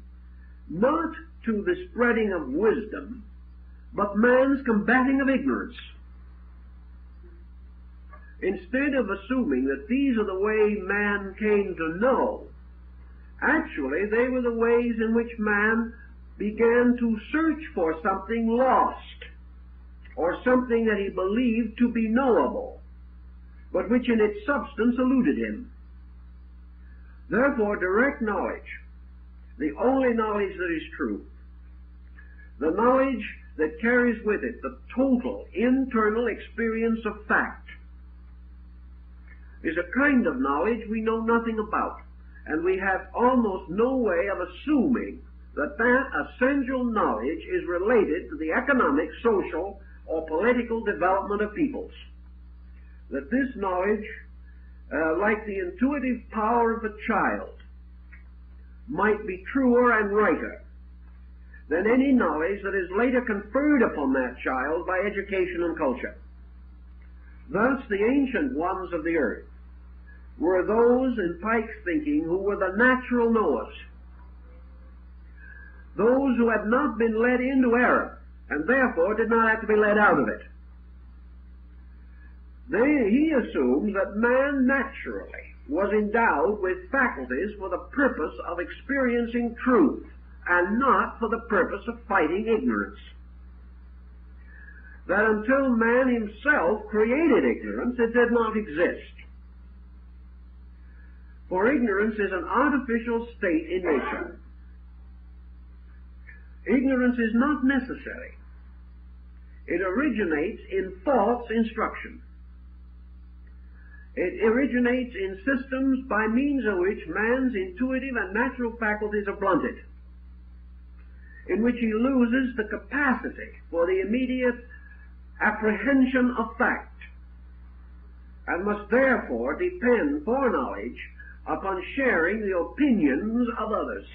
not to the spreading of wisdom, but man's combating of ignorance. Instead of assuming that these are the way man came to know, actually they were the ways in which man began to search for something lost, or something that he believed to be knowable, but which in its substance eluded him. Therefore, direct knowledge, the only knowledge that is true, the knowledge that carries with it the total internal experience of fact, is a kind of knowledge we know nothing about, and we have almost no way of assuming that that essential knowledge is related to the economic, social, or political development of peoples. That this knowledge, like the intuitive power of a child, might be truer and righter than any knowledge that is later conferred upon that child by education and culture. Thus, the ancient ones of the earth were those, in Pike's thinking, who were the natural knowers, those who had not been led into error, and therefore did not have to be led out of it. He assumes that man naturally was endowed with faculties for the purpose of experiencing truth, and not for the purpose of fighting ignorance. That until man himself created ignorance, it did not exist. For ignorance is an artificial state in nature. Ignorance is not necessary. It originates in false instruction. It originates in systems by means of which man's intuitive and natural faculties are blunted, in which he loses the capacity for the immediate apprehension of fact, and must therefore depend for knowledge upon sharing the opinions of others.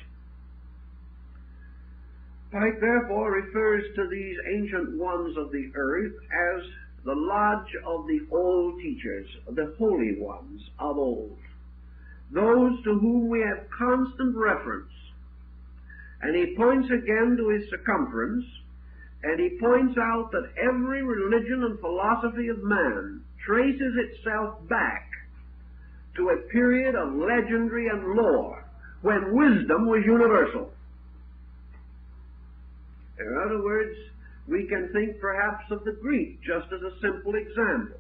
Pike therefore refers to these ancient ones of the earth as the lodge of the old teachers, the holy ones of old, those to whom we have constant reference. And he points again to his circumference, and he points out that every religion and philosophy of man traces itself back to a period of legendary and lore when wisdom was universal. In other words, we can think perhaps of the Greek just as a simple example.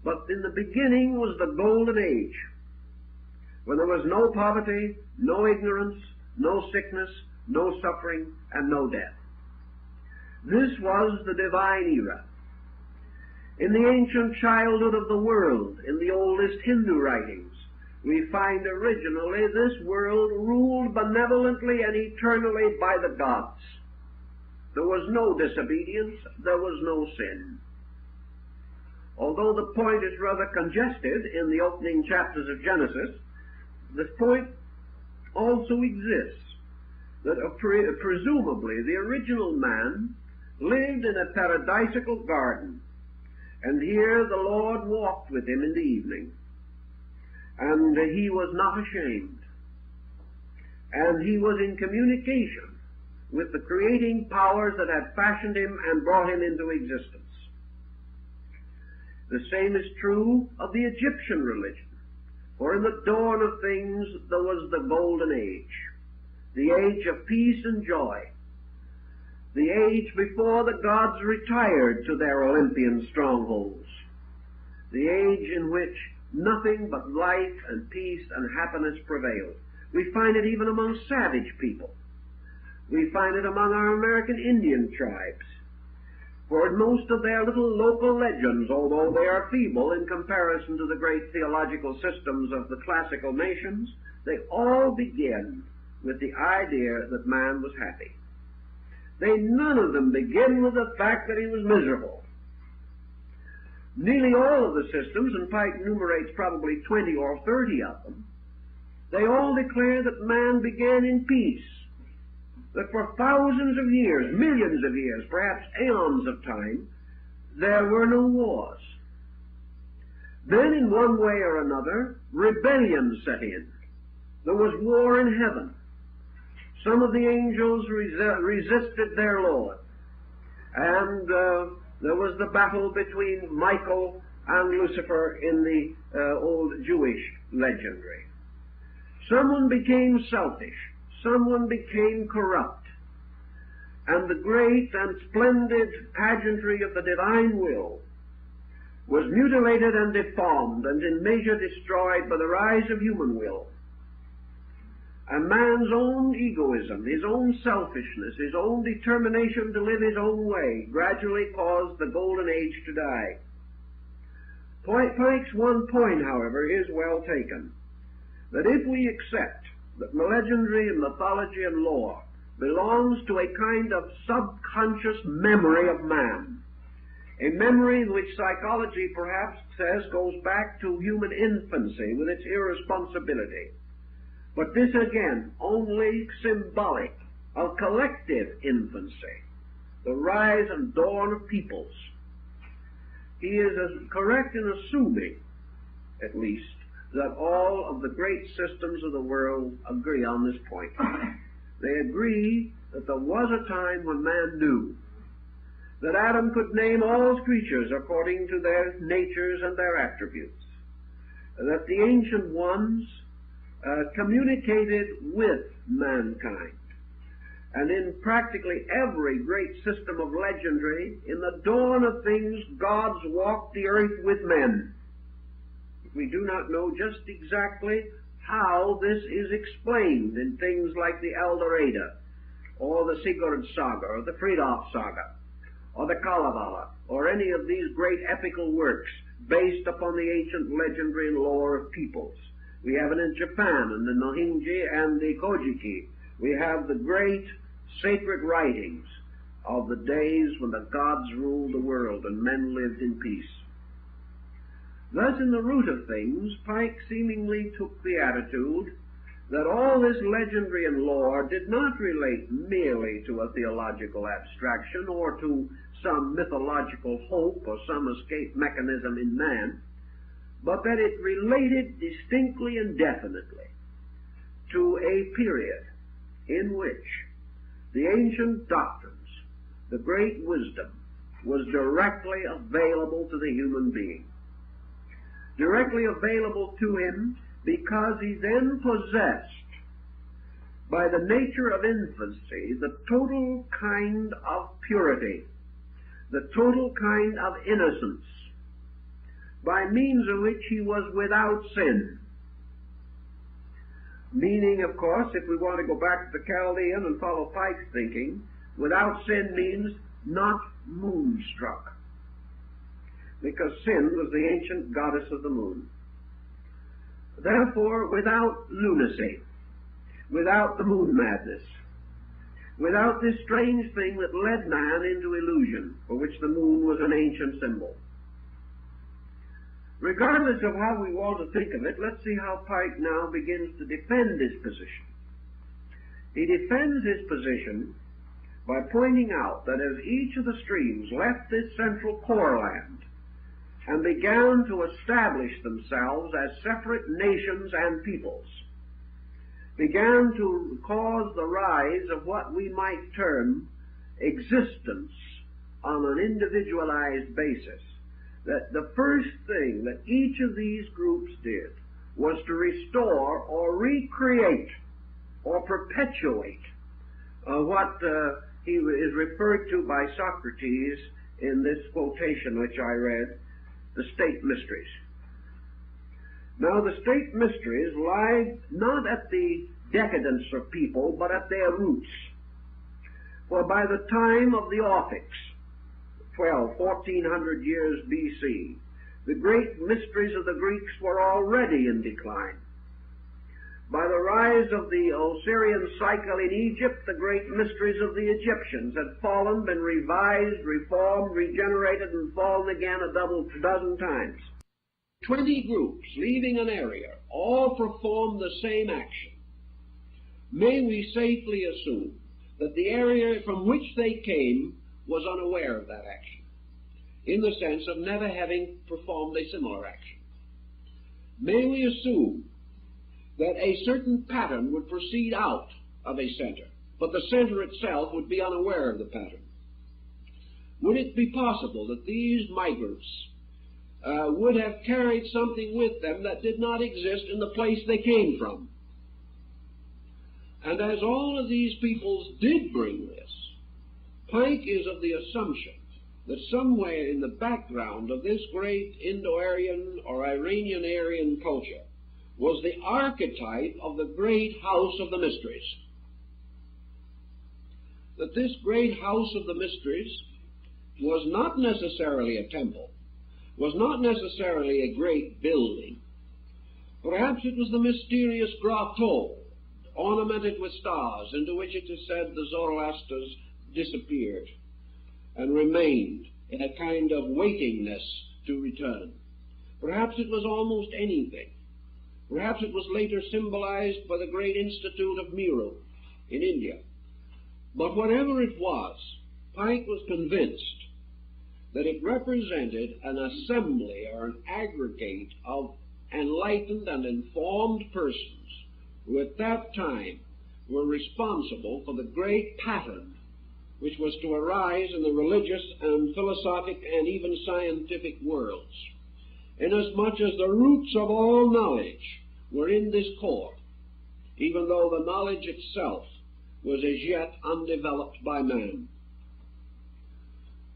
But in the beginning was the golden age, when there was no poverty, no ignorance, no sickness, no suffering, and no death. This was the divine era. In the ancient childhood of the world, in the oldest Hindu writings, we find originally this world ruled benevolently and eternally by the gods. There was no disobedience, there was no sin. Although the point is rather congested in the opening chapters of Genesis, this point also exists, that presumably the original man lived in a paradisical garden, and here the Lord walked with him in the evening, and he was not ashamed, and he was in communication with the creating powers that had fashioned him and brought him into existence. The same is true of the Egyptian religion, for in the dawn of things there was the golden age, the age of peace and joy, the age before the gods retired to their Olympian strongholds, the age in which nothing but life and peace and happiness prevailed. We find it even among savage people. We find it among our American Indian tribes. For in most of their little local legends, although they are feeble in comparison to the great theological systems of the classical nations, they all begin with the idea that man was happy. None of them begin with the fact that he was miserable. Nearly all of the systems, and Pike enumerates probably 20 or 30 of them, they all declare that man began in peace, that for thousands of years, millions of years, perhaps aeons of time, there were no wars. Then, in one way or another, rebellion set in. There was war in heaven. Some of the angels resisted their Lord, and there was the battle between Michael and Lucifer in the old Jewish legendary. Someone became selfish. Someone became corrupt, and the great and splendid pageantry of the divine will was mutilated and deformed and in measure destroyed by the rise of human will. and man's own egoism, his own selfishness, his own determination to live his own way gradually caused the golden age to die. Pike's one point, however, is well taken, that if we accept that legendary and mythology and lore belongs to a kind of subconscious memory of man, a memory which psychology perhaps says goes back to human infancy with its irresponsibility, but this again only symbolic of collective infancy, the rise and dawn of peoples. He is as correct in assuming, at least, that all of the great systems of the world agree on this point. They agree that there was a time when man knew that Adam could name all creatures according to their natures and their attributes, that the ancient ones communicated with mankind. And in practically every great system of legendary, in the dawn of things, gods walked the earth with men. We do not know just exactly how this is explained in things like the Eldorado, or the Sigurd Saga, or the Fridolf Saga, or the Kalevala, or any of these great epical works based upon the ancient legendary and lore of peoples. We have it in Japan, in the Nohinji and the Kojiki. We have the great sacred writings of the days when the gods ruled the world and men lived in peace. Thus, in the root of things, Pike seemingly took the attitude that all this legendary and lore did not relate merely to a theological abstraction or to some mythological hope or some escape mechanism in man, but that it related distinctly and definitely to a period in which the ancient doctrines, the great wisdom, was directly available to the human being. Directly available to him because he then possessed, by the nature of infancy, the total kind of purity, the total kind of innocence, by means of which he was without sin. Meaning, of course, if we want to go back to the Chaldean and follow Pike's thinking, without sin means not moonstruck, because sin was the ancient goddess of the moon. Therefore, without lunacy, without the moon madness, without this strange thing that led man into illusion, for which the moon was an ancient symbol. Regardless of how we want to think of it, let's see how Pike now begins to defend his position. He defends his position by pointing out that as each of the streams left this central core land and began to establish themselves as separate nations and peoples, began to cause the rise of what we might term existence on an individualized basis, that the first thing that each of these groups did was to restore or recreate or perpetuate what he is referred to by Socrates in this quotation which I read, the state mysteries. Now, the state mysteries lie not at the decadence of people, but at their roots. For by the time of the Orphics, 1400 years B.C., the great mysteries of the Greeks were already in decline. By the rise of the Osirian cycle in Egypt, the great mysteries of the Egyptians had fallen, been revised, reformed, regenerated, and fallen again a dozen times. 20 groups leaving an area all performed the same action. May we safely assume that the area from which they came was unaware of that action, in the sense of never having performed a similar action? May we assume that a certain pattern would proceed out of a center, but the center itself would be unaware of the pattern? Would it be possible that these migrants would have carried something with them that did not exist in the place they came from? And as all of these peoples did bring this, Pike is of the assumption that somewhere in the background of this great Indo-Aryan or Iranian-Aryan culture was the archetype of the great house of the mysteries. That this great house of the mysteries was not necessarily a temple, was not necessarily a great building. Perhaps it was the mysterious grotto, ornamented with stars, into which it is said the Zoroasters disappeared and remained in a kind of waitingness to return. Perhaps it was almost anything. Perhaps it was later symbolized by the great Institute of Meru in India. But whatever it was, Pike was convinced that it represented an assembly or an aggregate of enlightened and informed persons who at that time were responsible for the great pattern which was to arise in the religious and philosophic and even scientific worlds, inasmuch as the roots of all knowledge were in this core, even though the knowledge itself was as yet undeveloped by man.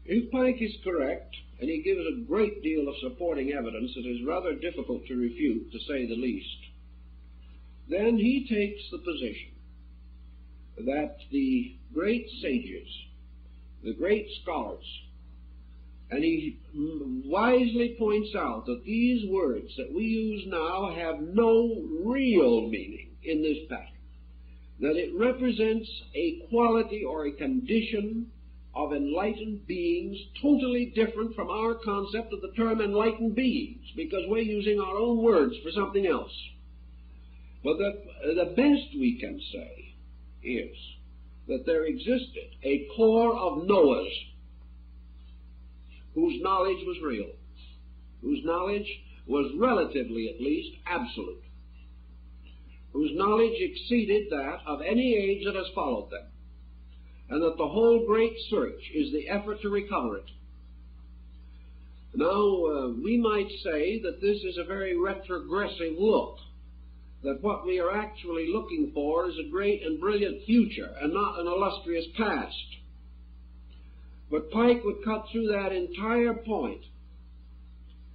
If Pike is correct, and he gives a great deal of supporting evidence that is rather difficult to refute, to say the least, then he takes the position that the great sages, the great scholars, and he wisely points out that these words that we use now have no real meaning in this pattern, that it represents a quality or a condition of enlightened beings totally different from our concept of the term enlightened beings, because we're using our own words for something else. But the best we can say is that there existed a core of knowers whose knowledge was real, whose knowledge was relatively, at least, absolute, whose knowledge exceeded that of any age that has followed them, and that the whole great search is the effort to recover it. Now, we might say that this is a very retrogressive look, that what we are actually looking for is a great and brilliant future and not an illustrious past. But Pike would cut through that entire point,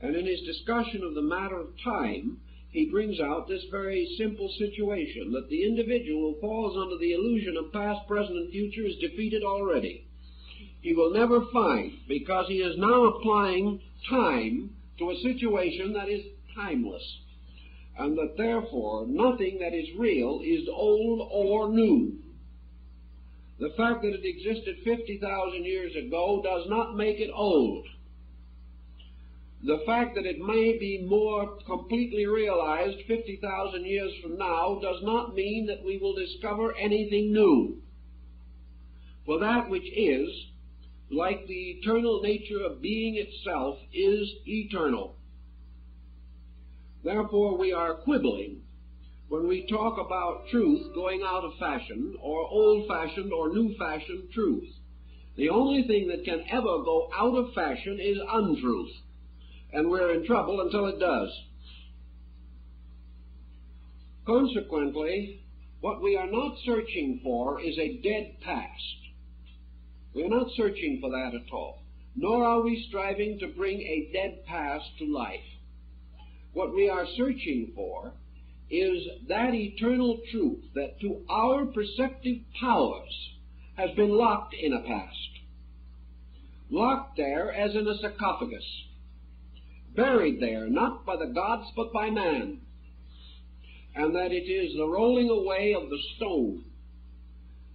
and in his discussion of the matter of time, he brings out this very simple situation, that the individual who falls under the illusion of past, present, and future is defeated already. He will never find, because he is now applying time to a situation that is timeless, and that therefore nothing that is real is old or new. The fact that it existed 50,000 years ago does not make it old. The fact that it may be more completely realized 50,000 years from now does not mean that we will discover anything new. For that which is, like the eternal nature of being itself, is eternal. Therefore, we are quibbling when we talk about truth going out of fashion, or old-fashioned or new-fashioned truth. The only thing that can ever go out of fashion is untruth, and we're in trouble until it does. Consequently, what we are not searching for is a dead past. We are not searching for that at all, nor are we striving to bring a dead past to life. What we are searching for is that eternal truth that to our perceptive powers has been locked in a past, locked there as in a sarcophagus, buried there not by the gods but by man, and that it is the rolling away of the stone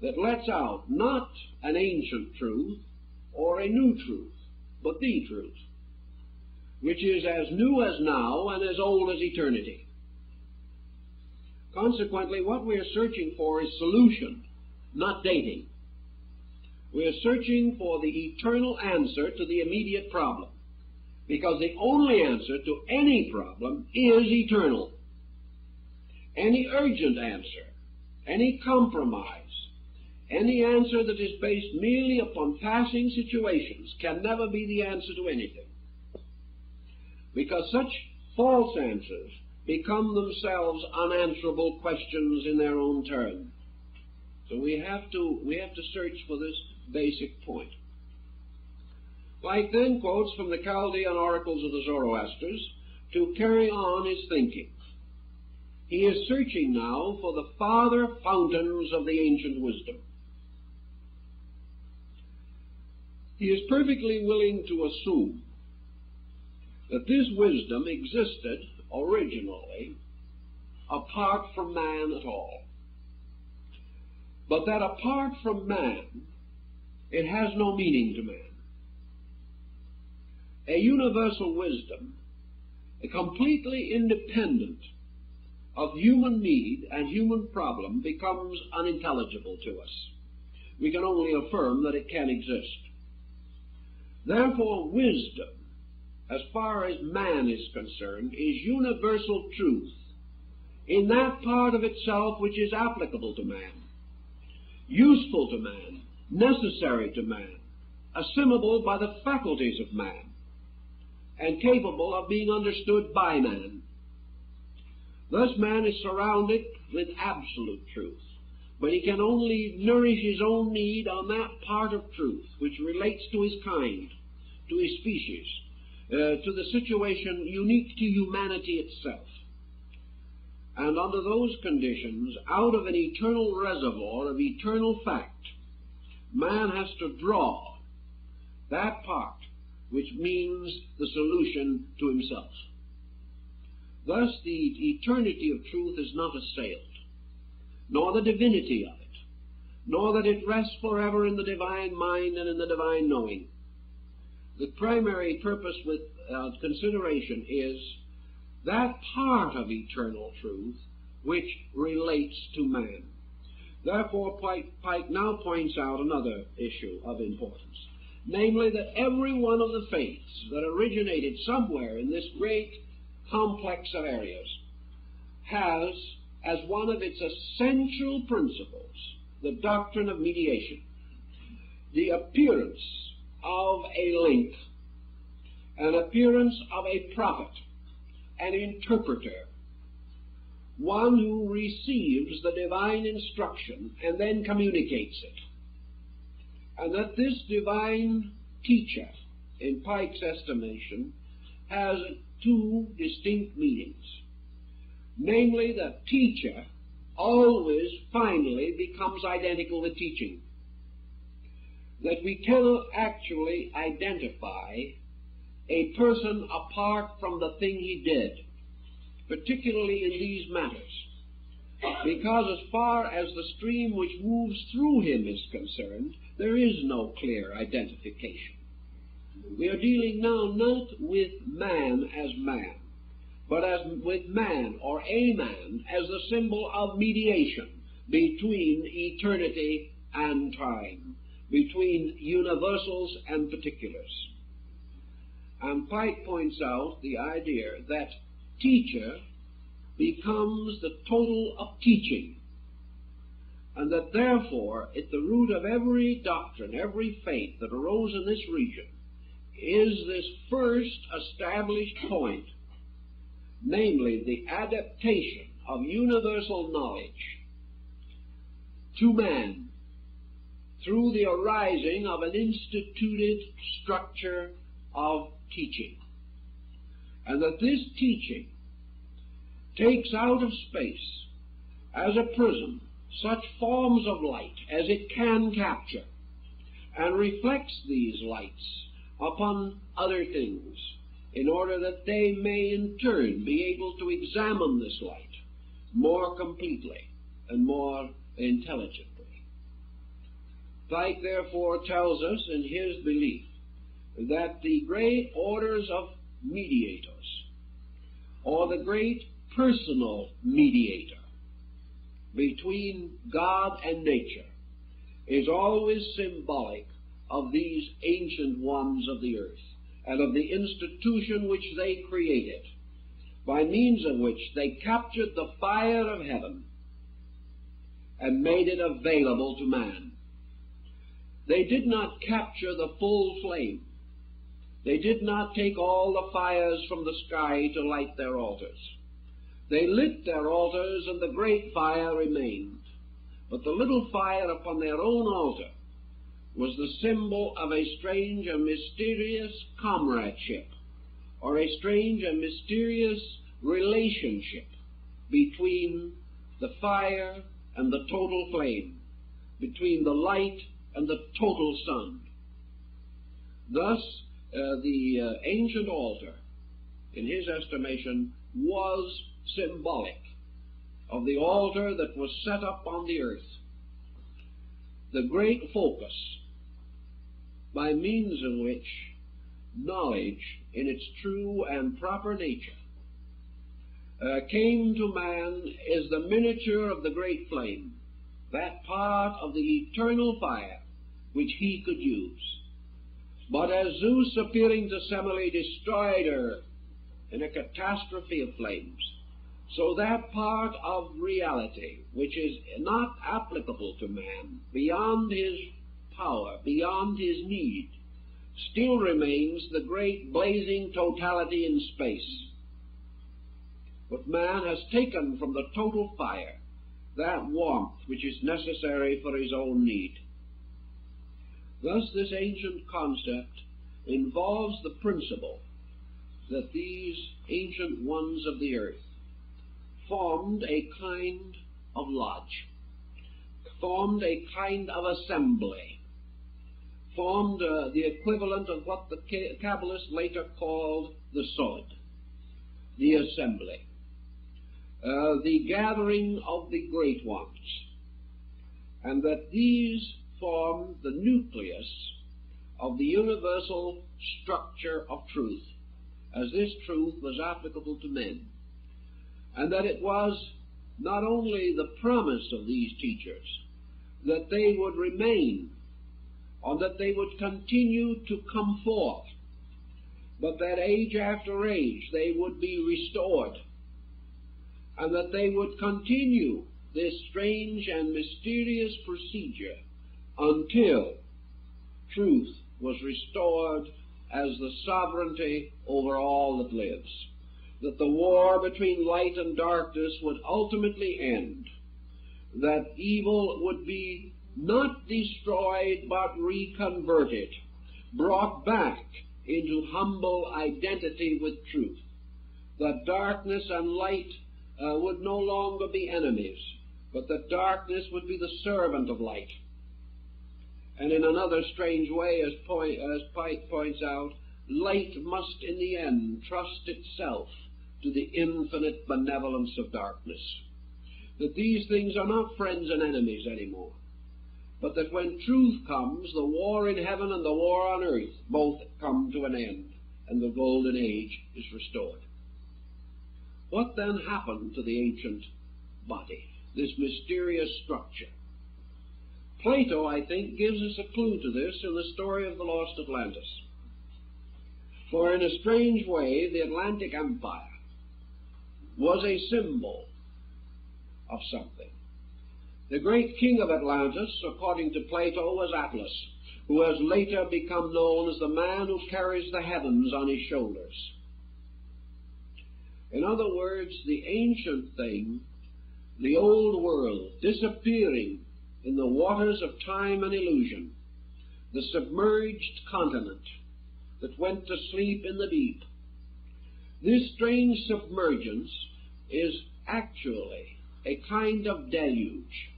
that lets out not an ancient truth or a new truth, but the truth, which is as new as now and as old as eternity. Consequently, what we are searching for is solution, not dating. We are searching for the eternal answer to the immediate problem, because the only answer to any problem is eternal. Any urgent answer, any compromise, any answer that is based merely upon passing situations can never be the answer to anything, because such false answers become themselves unanswerable questions in their own turn. So we have to search for this basic point. Pike then quotes from the Chaldean oracles of the Zoroasters to carry on his thinking. He is searching now for the farther fountains of the ancient wisdom. He is perfectly willing to assume that this wisdom existed originally apart from man at all, but that apart from man, it has no meaning to man. A universal wisdom, completely independent of human need and human problem, becomes unintelligible to us. We can only affirm that it can exist. Therefore, wisdom, as far as man is concerned, is universal truth in that part of itself which is applicable to man, useful to man, necessary to man, assimilable by the faculties of man, and capable of being understood by man. Thus man is surrounded with absolute truth, but he can only nourish his own need on that part of truth which relates to his kind, to his species, to the situation unique to humanity itself. And under those conditions, out of an eternal reservoir of eternal fact, man has to draw that part which means the solution to himself. Thus the eternity of truth is not assailed, nor the divinity of it, nor that it rests forever in the divine mind and in the divine knowing. The primary purpose with consideration is that part of eternal truth which relates to man. Therefore, Pike now points out another issue of importance, namely that every one of the faiths that originated somewhere in this great complex of areas has as one of its essential principles the doctrine of mediation, the appearance of a link, an appearance of a prophet, an interpreter, one who receives the divine instruction and then communicates it. And that this divine teacher, in Pike's estimation, has two distinct meanings. Namely, that teacher always finally becomes identical with teaching. That we cannot actually identify a person apart from the thing he did, particularly in these matters, because as far as the stream which moves through him is concerned, there is no clear identification. We are dealing now not with man as man, but as with man, or a man, as the symbol of mediation between eternity and time, between universals and particulars. And Pike points out the idea that teacher becomes the total of teaching, and that therefore at the root of every doctrine, every faith that arose in this region, is this first established point, namely the adaptation of universal knowledge to man through the arising of an instituted structure of teaching. And that this teaching takes out of space as a prism such forms of light as it can capture, and reflects these lights upon other things, in order that they may in turn be able to examine this light more completely and more intelligently. Pike therefore tells us in his belief that the great orders of mediators, or the great personal mediator between God and nature, is always symbolic of these ancient ones of the earth, and of the institution which they created, by means of which they captured the fire of heaven and made it available to man. They did not capture the full flame. They did not take all the fires from the sky to light their altars. They lit their altars, and the great fire remained. But the little fire upon their own altar was the symbol of a strange and mysterious comradeship, or a strange and mysterious relationship between the fire and the total flame, between the light and the total sun. Thus, the ancient altar, in his estimation, was symbolic of the altar that was set up on the earth. The great focus by means of which knowledge in its true and proper nature came to man is the miniature of the great flame, that part of the eternal fire which he could use. But as Zeus, appearing to Semele, destroyed her in a catastrophe of flames, so that part of reality which is not applicable to man, beyond his power, beyond his need, still remains the great blazing totality in space. But man has taken from the total fire that warmth which is necessary for his own need. Thus this ancient concept involves the principle that these ancient ones of the earth formed a kind of lodge, formed a kind of assembly, formed the equivalent of what the Kabbalists later called the Sod, the assembly, the gathering of the great ones, and that these formed the nucleus of the universal structure of truth, as this truth was applicable to men, and that it was not only the promise of these teachers that they would remain, or that they would continue to come forth, but that age after age they would be restored, and that they would continue this strange and mysterious procedure until truth was restored as the sovereignty over all that lives, that the war between light and darkness would ultimately end, that evil would be not destroyed but reconverted, brought back into humble identity with truth, that darkness and light would no longer be enemies, but that darkness would be the servant of light. And in another strange way, as Pike points out, light must in the end trust itself to the infinite benevolence of darkness. That these things are not friends and enemies anymore, but that when truth comes, the war in heaven and the war on earth both come to an end, and the golden age is restored. What then happened to the ancient body, this mysterious structure? Plato, I think, gives us a clue to this in the story of the lost Atlantis. For in a strange way, the Atlantic Empire was a symbol of something. The great king of Atlantis, according to Plato, was Atlas, who has later become known as the man who carries the heavens on his shoulders. In other words, the ancient thing, the old world, disappearing in the waters of time and illusion, the submerged continent that went to sleep in the deep. This strange submergence is actually a kind of deluge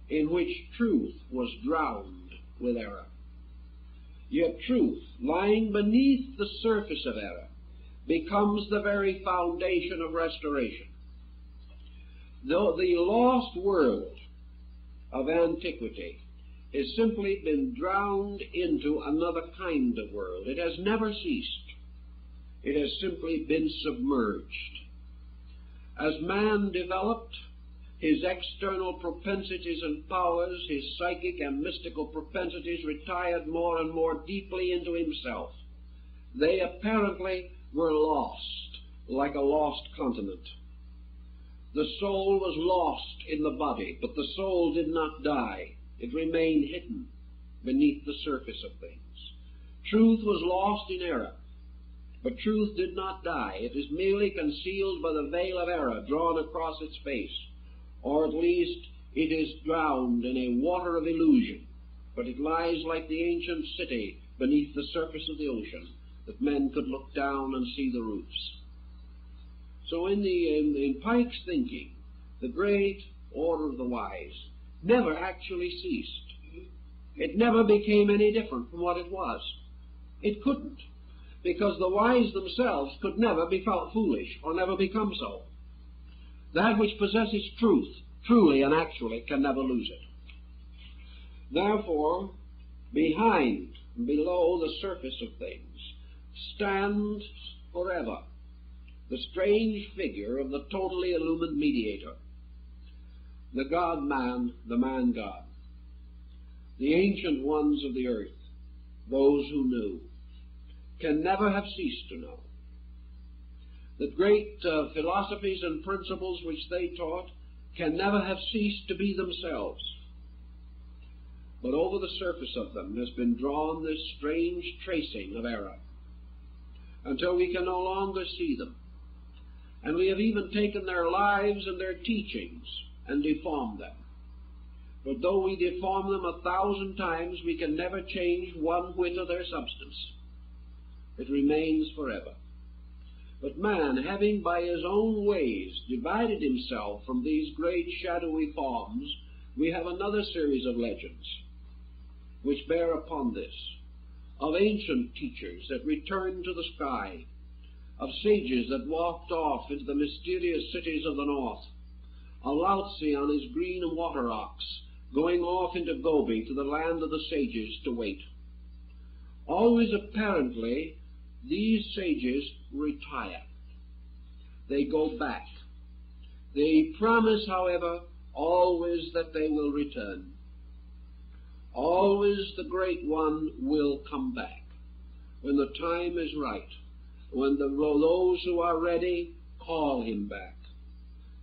in which truth was drowned with error. Yet truth, lying beneath the surface of error, becomes the very foundation of restoration. Though the lost world of antiquity has simply been drowned into another kind of world. It has never ceased. It has simply been submerged. As man developed, his external propensities and powers, his psychic and mystical propensities retired more and more deeply into himself. They apparently were lost, like a lost continent. The soul was lost in the body, but the soul did not die. It remained hidden beneath the surface of things. Truth was lost in error, but truth did not die. It is merely concealed by the veil of error drawn across its face, or at least it is drowned in a water of illusion, but it lies like the ancient city beneath the surface of the ocean, that men could look down and see the roofs. So in Pike's thinking, the great order of the wise never actually ceased. It never became any different from what it was. It couldn't, because the wise themselves could never be felt foolish or never become so. That which possesses truth, truly and actually, can never lose it. Therefore, behind and below the surface of things stands forever the strange figure of the totally illumined mediator, the God-man, the man-God, the ancient ones of the earth, those who knew, can never have ceased to know. The great philosophies and principles which they taught can never have ceased to be themselves. But over the surface of them has been drawn this strange tracing of error, until we can no longer see them. And we have even taken their lives and their teachings and deformed them. But though we deform them 1,000 times, we can never change one whit of their substance. It remains forever. But man, having by his own ways divided himself from these great shadowy forms, we have another series of legends which bear upon this, of ancient teachers that returned to the sky, of sages that walked off into the mysterious cities of the north, a Lao Tse on his green water ox, going off into Gobi to the land of the sages to wait. Always apparently, these sages retire. They go back. They promise, however, always that they will return. Always the Great One will come back when the time is right, when those who are ready call him back.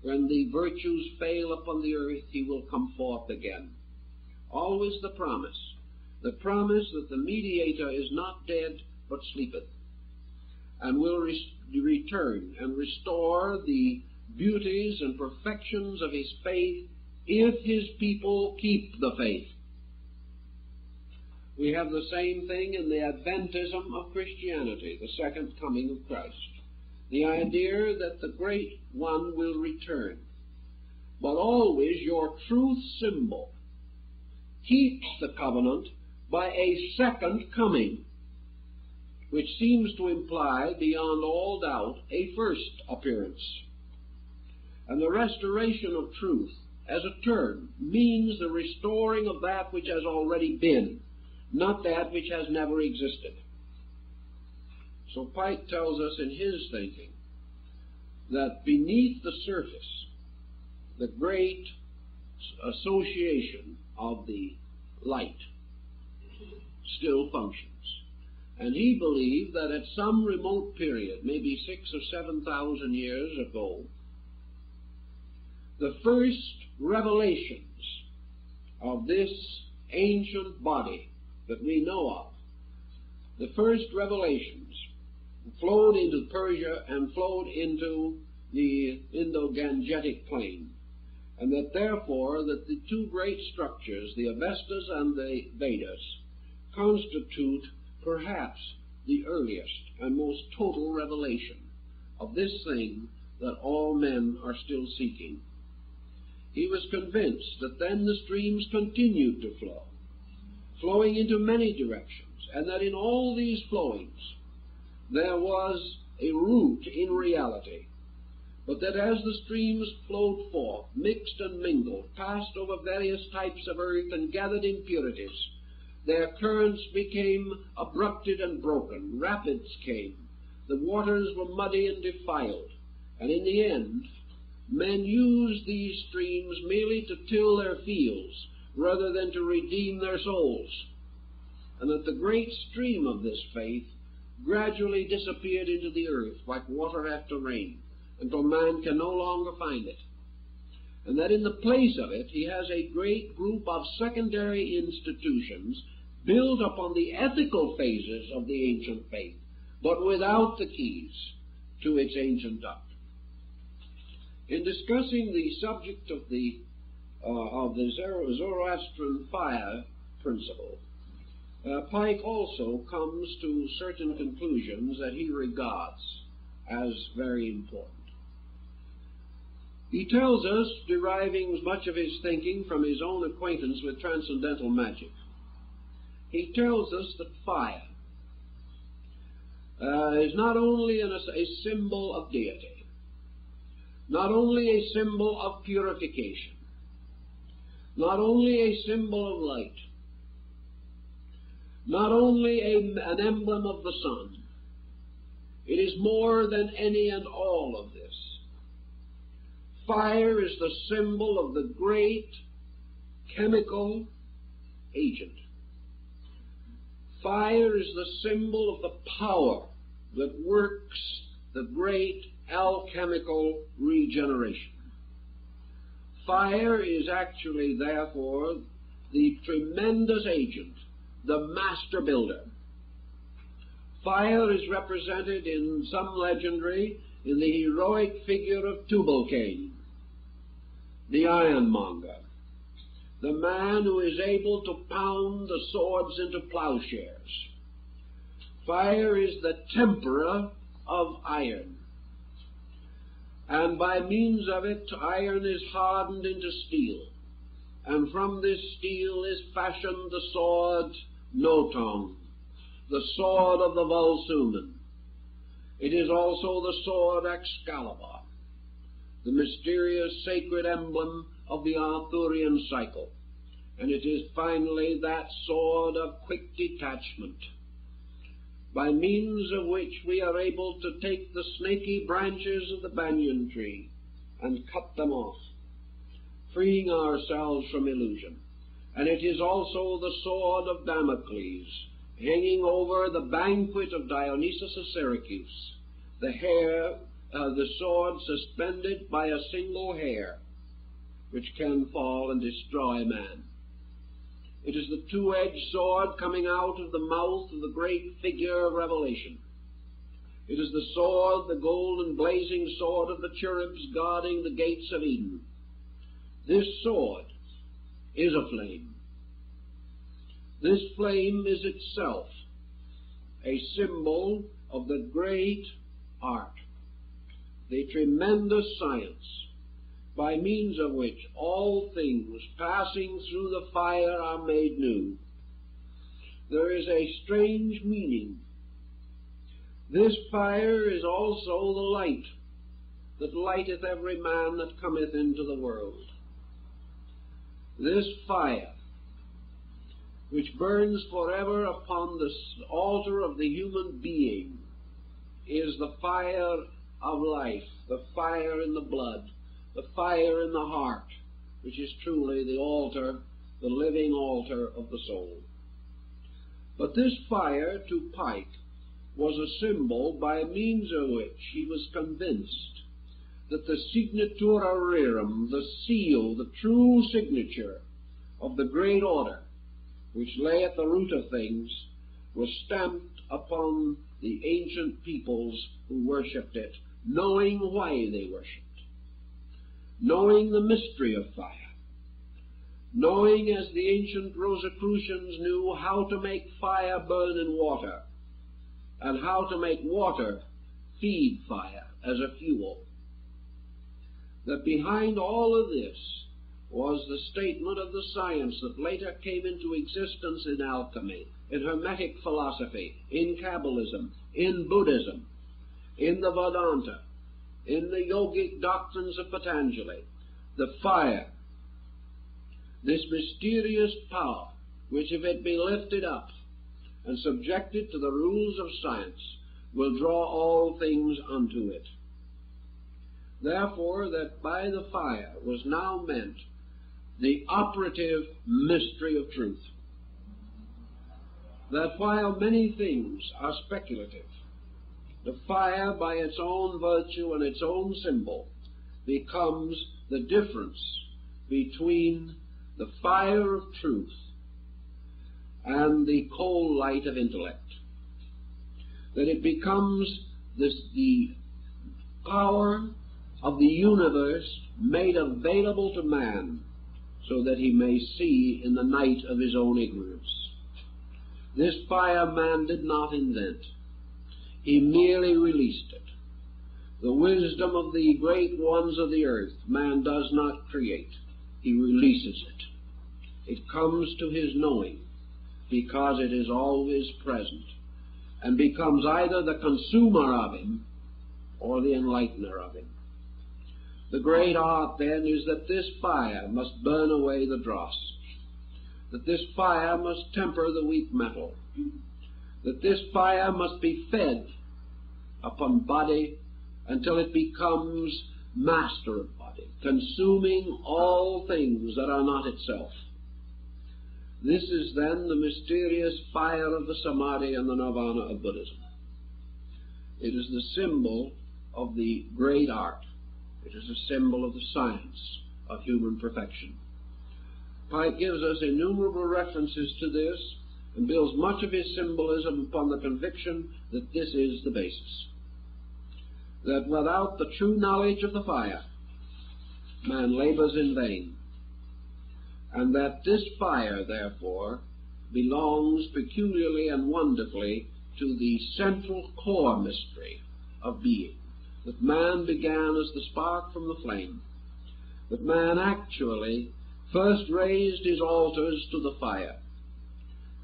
When the virtues fail upon the earth, he will come forth again. Always the promise that the mediator is not dead, but sleepeth, and will return and restore the beauties and perfections of his faith if his people keep the faith. We have the same thing in the Adventism of Christianity, the second coming of Christ. The idea that the Great One will return. But always your truth symbol keeps the covenant by a second coming, which seems to imply, beyond all doubt, a first appearance. And the restoration of truth, as a term, means the restoring of that which has already been, not that which has never existed. So Pike tells us in his thinking that beneath the surface, the great association of the light still functions. And he believed that at some remote period, maybe 6,000 or 7,000 years ago, the first revelations of this ancient body that we know of, the first revelations flowed into Persia and flowed into the Indo-Gangetic plain, and that therefore that the two great structures, the Avestas and the Vedas, constitute perhaps the earliest and most total revelation of this thing that all men are still seeking. He was convinced that then the streams continued to flow, flowing into many directions, and that in all these flowings there was a root in reality, but that as the streams flowed forth, mixed and mingled, passed over various types of earth and gathered impurities, their currents became abrupted and broken, rapids came, the waters were muddy and defiled, and in the end, men used these streams merely to till their fields rather than to redeem their souls, and that the great stream of this faith gradually disappeared into the earth like water after rain, until man can no longer find it. And that in the place of it, he has a great group of secondary institutions built upon the ethical phases of the ancient faith, but without the keys to its ancient doctrine. In discussing the subject of the Zoroastrian fire principle, Pike also comes to certain conclusions that he regards as very important. He tells us, deriving much of his thinking from his own acquaintance with transcendental magic, he tells us that fire is not only a symbol of deity, not only a symbol of purification, not only a symbol of light, not only an emblem of the sun. It is more than any and all of this. Fire is the symbol of the great chemical agent. Fire is the symbol of the power that works the great alchemical regeneration. Fire is actually, therefore, the tremendous agent, the master builder. Fire is represented in some legendary in the heroic figure of Tubal-Cain, the ironmonger, the man who is able to pound the swords into plowshares. Fire is the temperer of iron, and by means of it iron is hardened into steel, and from this steel is fashioned the sword Noton, the sword of the Volsumen. It is also the sword Excalibur, the mysterious sacred emblem of the Arthurian cycle, and it is finally that sword of quick detachment, by means of which we are able to take the snaky branches of the banyan tree and cut them off, freeing ourselves from illusion. And it is also the sword of Damocles, hanging over the banquet of Dionysus of Syracuse, the sword suspended by a single hair, which can fall and destroy man. It is the two-edged sword coming out of the mouth of the great figure of Revelation. It is the sword, the golden blazing sword of the cherubs guarding the gates of Eden. This sword is a flame. This flame is itself a symbol of the great art, the tremendous science, by means of which all things passing through the fire are made new. There is a strange meaning. This fire is also the light that lighteth every man that cometh into the world. This fire, which burns forever upon the altar of the human being, is the fire of life, the fire in the blood, the fire in the heart, which is truly the altar, the living altar of the soul. But this fire to Pike was a symbol by means of which he was convinced that the signatura rerum, the seal, the true signature of the great order, which lay at the root of things, was stamped upon the ancient peoples who worshipped it, knowing why they worshipped, knowing the mystery of fire, knowing, as the ancient Rosicrucians knew, how to make fire burn in water, and how to make water feed fire as a fuel. That behind all of this was the statement of the science that later came into existence in alchemy, in Hermetic philosophy, in Kabbalism, in Buddhism, in the Vedanta, in the yogic doctrines of Patanjali. The fire, this mysterious power, which if it be lifted up and subjected to the rules of science, will draw all things unto it. Therefore, that by the fire was now meant the operative mystery of truth. That while many things are speculative, the fire by its own virtue and its own symbol becomes the difference between the fire of truth and the coal light of intellect. That it becomes the power of the universe made available to man so that he may see in the night of his own ignorance. This fire man did not invent. He merely released it. The wisdom of the great ones of the earth man does not create. He releases it. It comes to his knowing because it is always present, and becomes either the consumer of him or the enlightener of him. The great art, then, is that this fire must burn away the dross, that this fire must temper the weak metal, that this fire must be fed upon body until it becomes master of body, consuming all things that are not itself. This is then the mysterious fire of the Samadhi and the Nirvana of Buddhism. It is the symbol of the great art. It is a symbol of the science of human perfection. Pike gives us innumerable references to this and builds much of his symbolism upon the conviction that this is the basis. That without the true knowledge of the fire, man labors in vain, and that this fire, therefore, belongs peculiarly and wonderfully to the central core mystery of being, that man began as the spark from the flame, that man actually first raised his altars to the fire,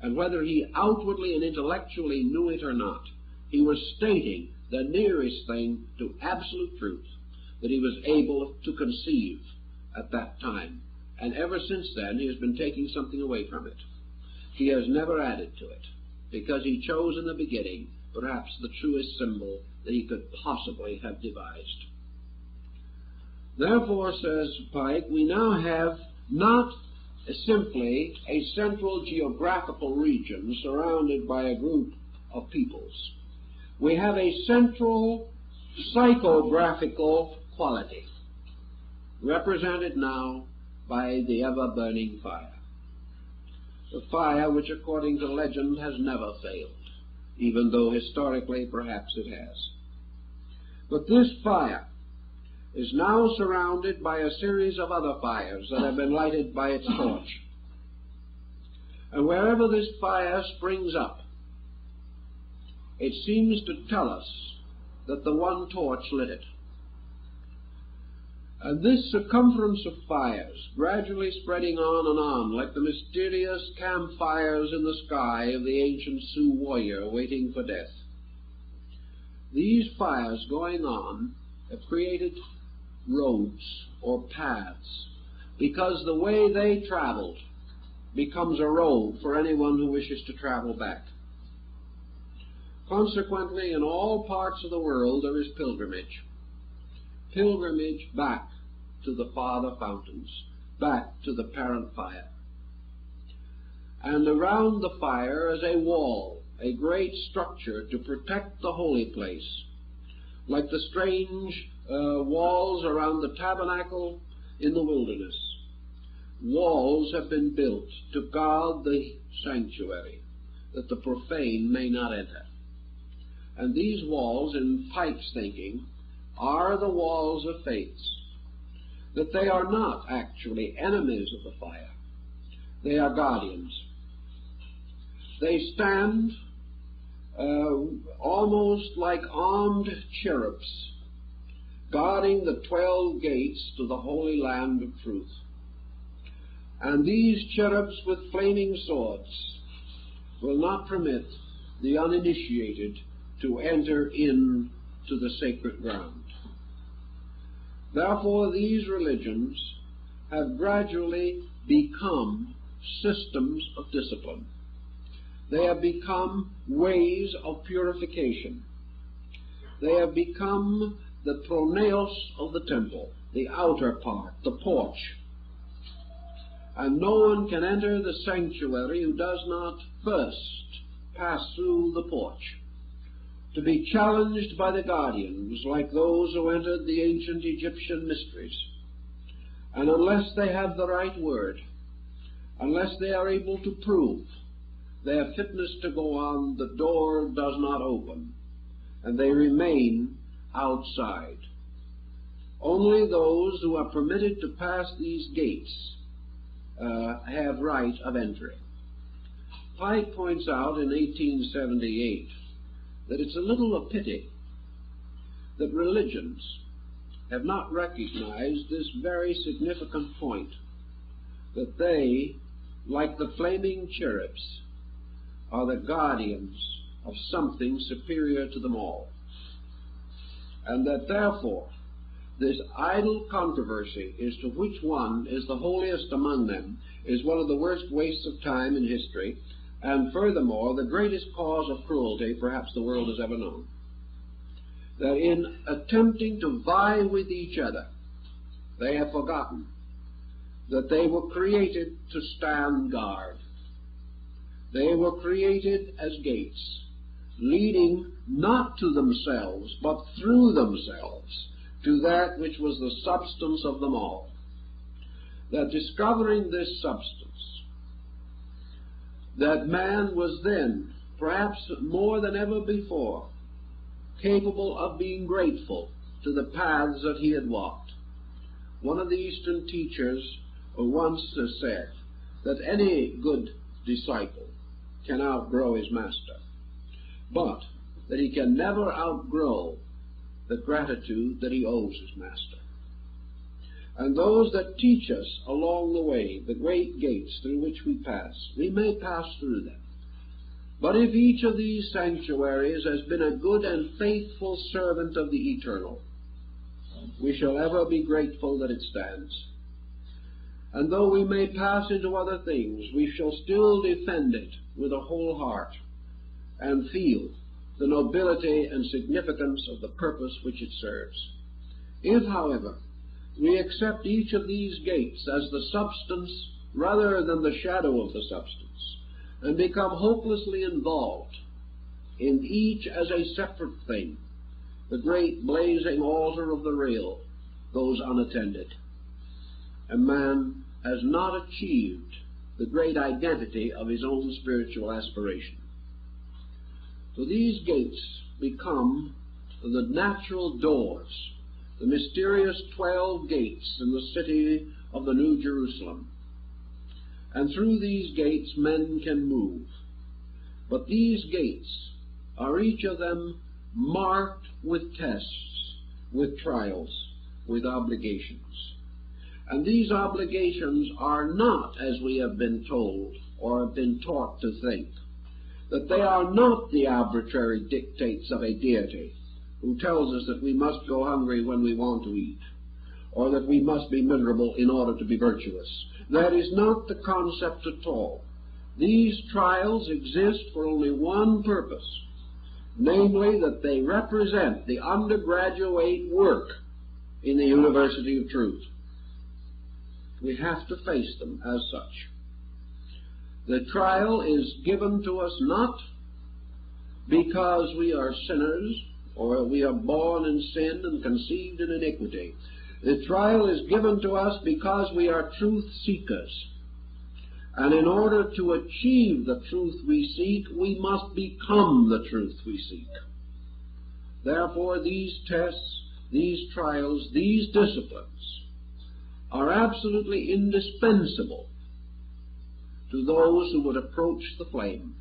and whether he outwardly and intellectually knew it or not, he was stating the nearest thing to absolute truth that he was able to conceive at that time. And ever since then, he has been taking something away from it. He has never added to it, because he chose in the beginning perhaps the truest symbol that he could possibly have devised. Therefore, says Pike, we now have not simply a central geographical region surrounded by a group of peoples. We have a central psychographical quality, represented now by the ever-burning fire. The fire which, according to legend, has never failed, even though historically perhaps it has. But this fire is now surrounded by a series of other fires that have been lighted by its torch. And wherever this fire springs up, it seems to tell us that the one torch lit it. And this circumference of fires, gradually spreading on and on, like the mysterious campfires in the sky of the ancient Sioux warrior waiting for death. These fires going on have created roads or paths, because the way they traveled becomes a road for anyone who wishes to travel back. Consequently, in all parts of the world there is pilgrimage. Pilgrimage back to the father fountains, back to the parent fire. And around the fire is a wall, a great structure to protect the holy place, like the strange walls around the tabernacle in the wilderness. Walls have been built to guard the sanctuary, that the profane may not enter. And these walls, in Pike's thinking, are the walls of faiths, that they are not actually enemies of the fire. They are guardians. They stand almost like armed cherubs, guarding the 12 gates to the holy land of truth. And these cherubs with flaming swords will not permit the uninitiated to enter in to the sacred ground. Therefore, these religions have gradually become systems of discipline. They have become ways of purification. They have become the pronaos of the temple, the outer part, the porch. And no one can enter the sanctuary who does not first pass through the porch, to be challenged by the guardians, like those who entered the ancient Egyptian mysteries. And unless they have the right word, unless they are able to prove their fitness to go on, the door does not open, and they remain outside. Only those who are permitted to pass these gates have right of entry. Pike points out in 1878 that it's a little a pity that religions have not recognized this very significant point, that they, like the flaming cherubs, are the guardians of something superior to them all, and that therefore this idle controversy as to which one is the holiest among them is one of the worst wastes of time in history, and furthermore the greatest cause of cruelty perhaps the world has ever known. That in attempting to vie with each other, they have forgotten that they were created to stand guard. They were created as gates, leading not to themselves, but through themselves, to that which was the substance of them all. That discovering this substance, that man was then, perhaps more than ever before, capable of being grateful to the paths that he had walked. One of the Eastern teachers once said that any good disciple can outgrow his master, but that he can never outgrow the gratitude that he owes his master. And those that teach us along the way, the great gates through which we pass, we may pass through them. But if each of these sanctuaries has been a good and faithful servant of the eternal, we shall ever be grateful that it stands. And though we may pass into other things, we shall still defend it with a whole heart and feel the nobility and significance of the purpose which it serves. If, however, we accept each of these gates as the substance rather than the shadow of the substance, and become hopelessly involved in each as a separate thing, the great blazing altar of the rail goes unattended, and man has not achieved the great identity of his own spiritual aspiration. So these gates become the natural doors, the mysterious 12 gates in the city of the New Jerusalem. And through these gates men can move. But these gates are each of them marked with tests, with trials, with obligations. And these obligations are not, as we have been told or have been taught to think, that they are not the arbitrary dictates of a deity who tells us that we must go hungry when we want to eat, or that we must be miserable in order to be virtuous. That is not the concept at all. These trials exist for only one purpose, namely that they represent the undergraduate work in the University of Truth. We have to face them as such. The trial is given to us not because we are sinners or we are born in sin and conceived in iniquity. The trial is given to us because we are truth seekers. And in order to achieve the truth we seek, we must become the truth we seek. Therefore, these tests, these trials, these disciplines are absolutely indispensable to those who would approach the flame.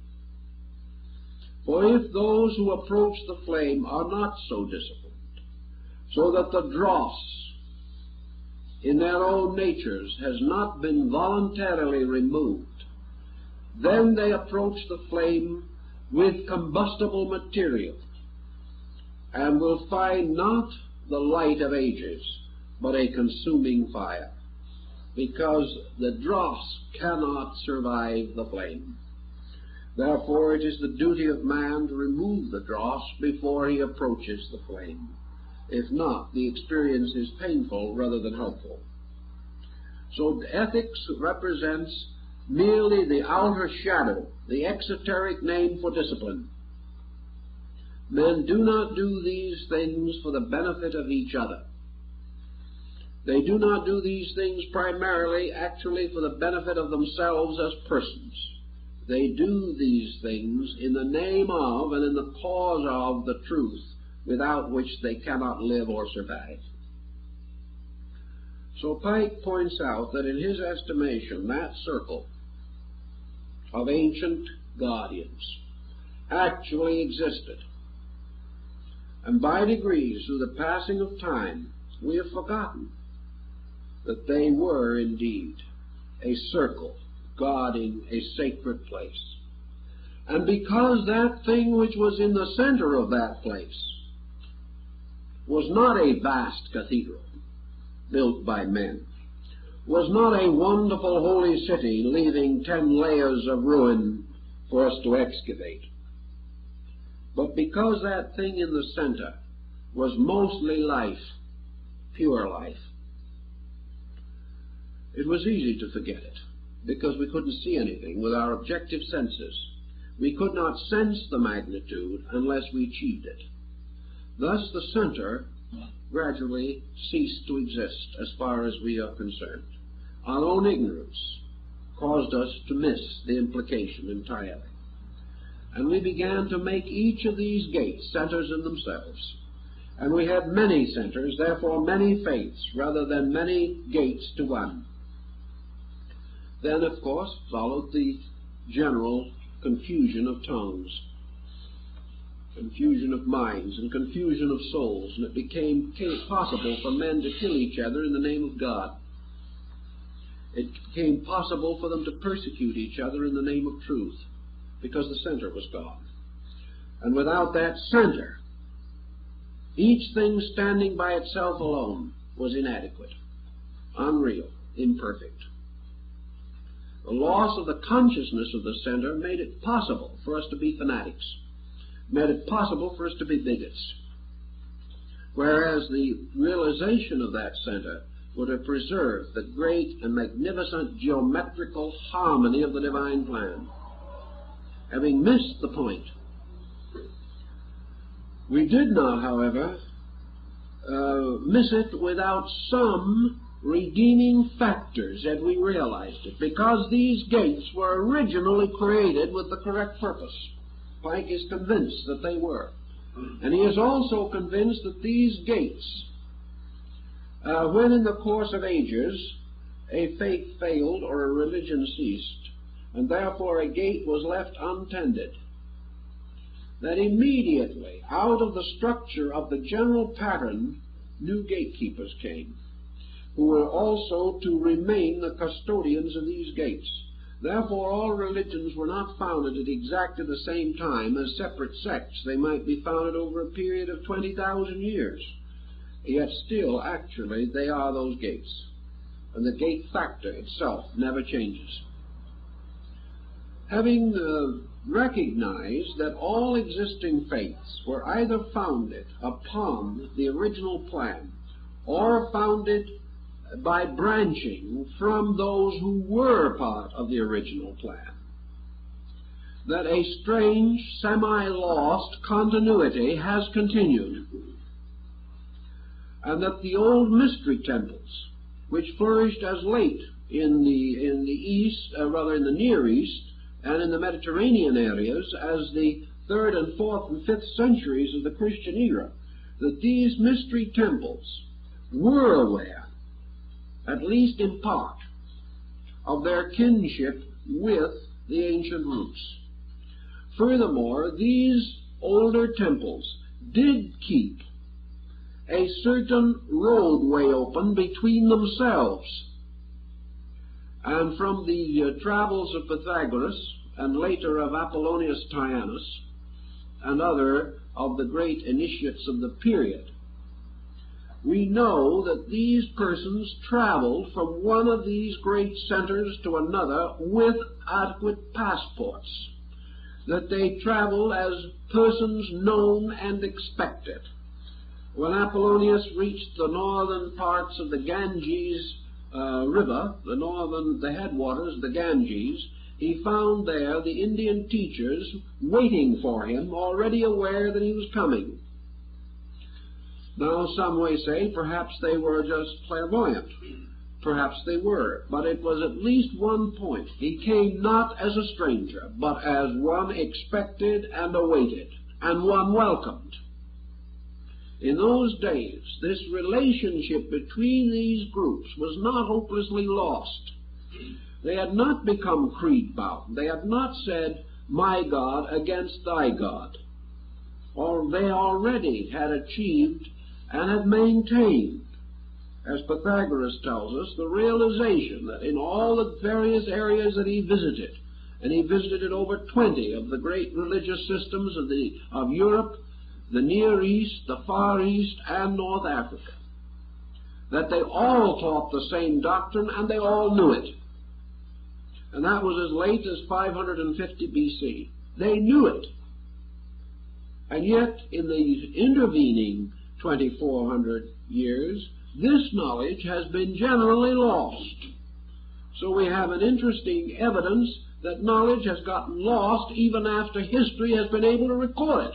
For if those who approach the flame are not so disciplined, so that the dross in their own natures has not been voluntarily removed, then they approach the flame with combustible material and will find not the light of ages, but a consuming fire, because the dross cannot survive the flame. Therefore, it is the duty of man to remove the dross before he approaches the flame. If not, the experience is painful rather than helpful. So ethics represents merely the outer shadow, the exoteric name for discipline. Men do not do these things for the benefit of each other. They do not do these things primarily, actually, for the benefit of themselves as persons. They do these things in the name of and in the cause of the truth, without which they cannot live or survive. So Pike points out that in his estimation, that circle of ancient guardians actually existed And by degrees, through the passing of time, we have forgotten that they were indeed a circle guarding a sacred place. And because that thing which was in the center of that place was not a vast cathedral built by men, was not a wonderful holy city leaving 10 layers of ruin for us to excavate, but because that thing in the center was mostly life, pure life, it was easy to forget it, because we couldn't see anything with our objective senses. We could not sense the magnitude unless we achieved it. Thus the center gradually ceased to exist as far as we are concerned. Our own ignorance caused us to miss the implication entirely. And we began to make each of these gates centers in themselves. And we had many centers, therefore many faiths, rather than many gates to one. Then, of course, followed the general confusion of tongues, confusion of minds, and confusion of souls, and it became possible for men to kill each other in the name of God. It became possible for them to persecute each other in the name of truth, because the center was gone. And without that center, each thing standing by itself alone was inadequate, unreal, imperfect. The loss of the consciousness of the center made it possible for us to be fanatics, made it possible for us to be bigots, whereas the realization of that center would have preserved the great and magnificent geometrical harmony of the divine plan. Having missed the point, we did not, however, miss it without some redeeming factors that we realized it, because these gates were originally created with the correct purpose. Pike is convinced that they were. And he is also convinced that these gates, when in the course of ages a faith failed or a religion ceased, and therefore a gate was left untended, that immediately out of the structure of the general pattern new gatekeepers came, who were also to remain the custodians of these gates. Therefore all religions were not founded at exactly the same time as separate sects. They might be founded over a period of 20,000 years. Yet still, actually, they are those gates. And the gate factor itself never changes. Having recognized that all existing faiths were either founded upon the original plan or founded by branching from those who were part of the original plan, that a strange, semi-lost continuity has continued, and that the old mystery temples, which flourished as late in the East, rather in the Near East, and in the Mediterranean areas as the 3rd and 4th and 5th centuries of the Christian era, that these mystery temples were aware, at least in part, of their kinship with the ancient roots. Furthermore, these older temples did keep a certain roadway open between themselves. And from the travels of Pythagoras, and later of Apollonius Tyanus, and other of the great initiates of the period, we know that these persons traveled from one of these great centers to another with adequate passports, that they traveled as persons known and expected. When Apollonius reached the northern parts of the Ganges river, the headwaters of the Ganges, he found there the Indian teachers waiting for him, already aware that he was coming. Now, some may say perhaps they were just clairvoyant. Perhaps they were. But it was at least one point. He came not as a stranger, but as one expected and awaited, and one welcomed. In those days, this relationship between these groups was not hopelessly lost. They had not become creed-bound. They had not said, my God against thy God. or they already had achieved and had maintained, as Pythagoras tells us, the realization that in all the various areas that he visited, and he visited over 20 of the great religious systems of Europe, the Near East, the Far East, and North Africa, that they all taught the same doctrine and they all knew it. And that was as late as 550 BC. They knew it. And yet, in the intervening 2,400 years, this knowledge has been generally lost. So we have an interesting evidence that knowledge has gotten lost even after history has been able to record it.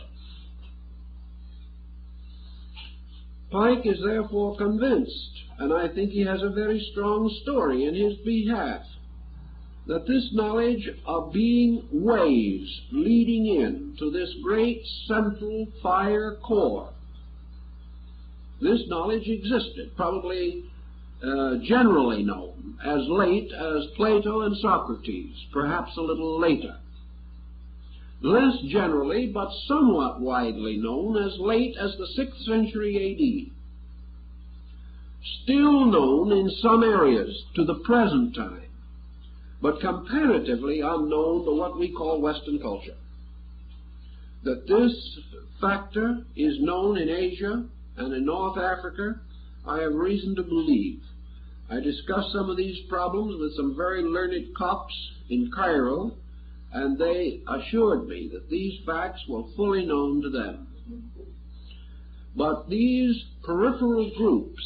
Pike is therefore convinced, and I think he has a very strong story in his behalf, that this knowledge of being waves leading in to this great central fire core, this knowledge existed, probably generally known as late as Plato and Socrates, perhaps a little later. Less generally, but somewhat widely known as late as the 6th century A.D. Still known in some areas to the present time, but comparatively unknown to what we call Western culture. That this factor is known in Asia and in North Africa, I have reason to believe. I discussed some of these problems with some very learned Copts in Cairo, and they assured me that these facts were fully known to them. But these peripheral groups,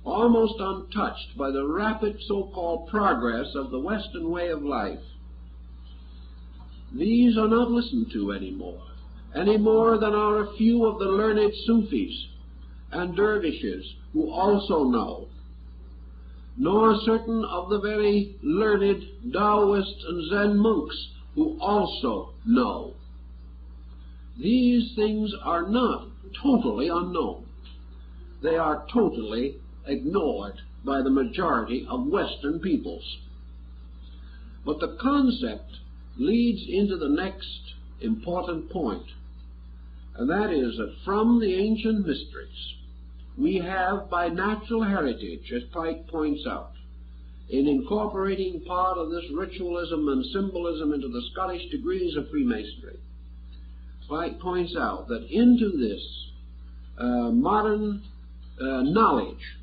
almost untouched by the rapid so-called progress of the Western way of life, these are not listened to any more than are a few of the learned Sufis and dervishes who also know, nor certain of the very learned Taoists and Zen monks who also know. These things are not totally unknown. They are totally ignored by the majority of Western peoples. But the concept leads into the next important point, and that is that from the ancient mysteries we have by natural heritage, as Pike points out, in incorporating part of this ritualism and symbolism into the Scottish degrees of Freemasonry. Pike points out that into this modern knowledge,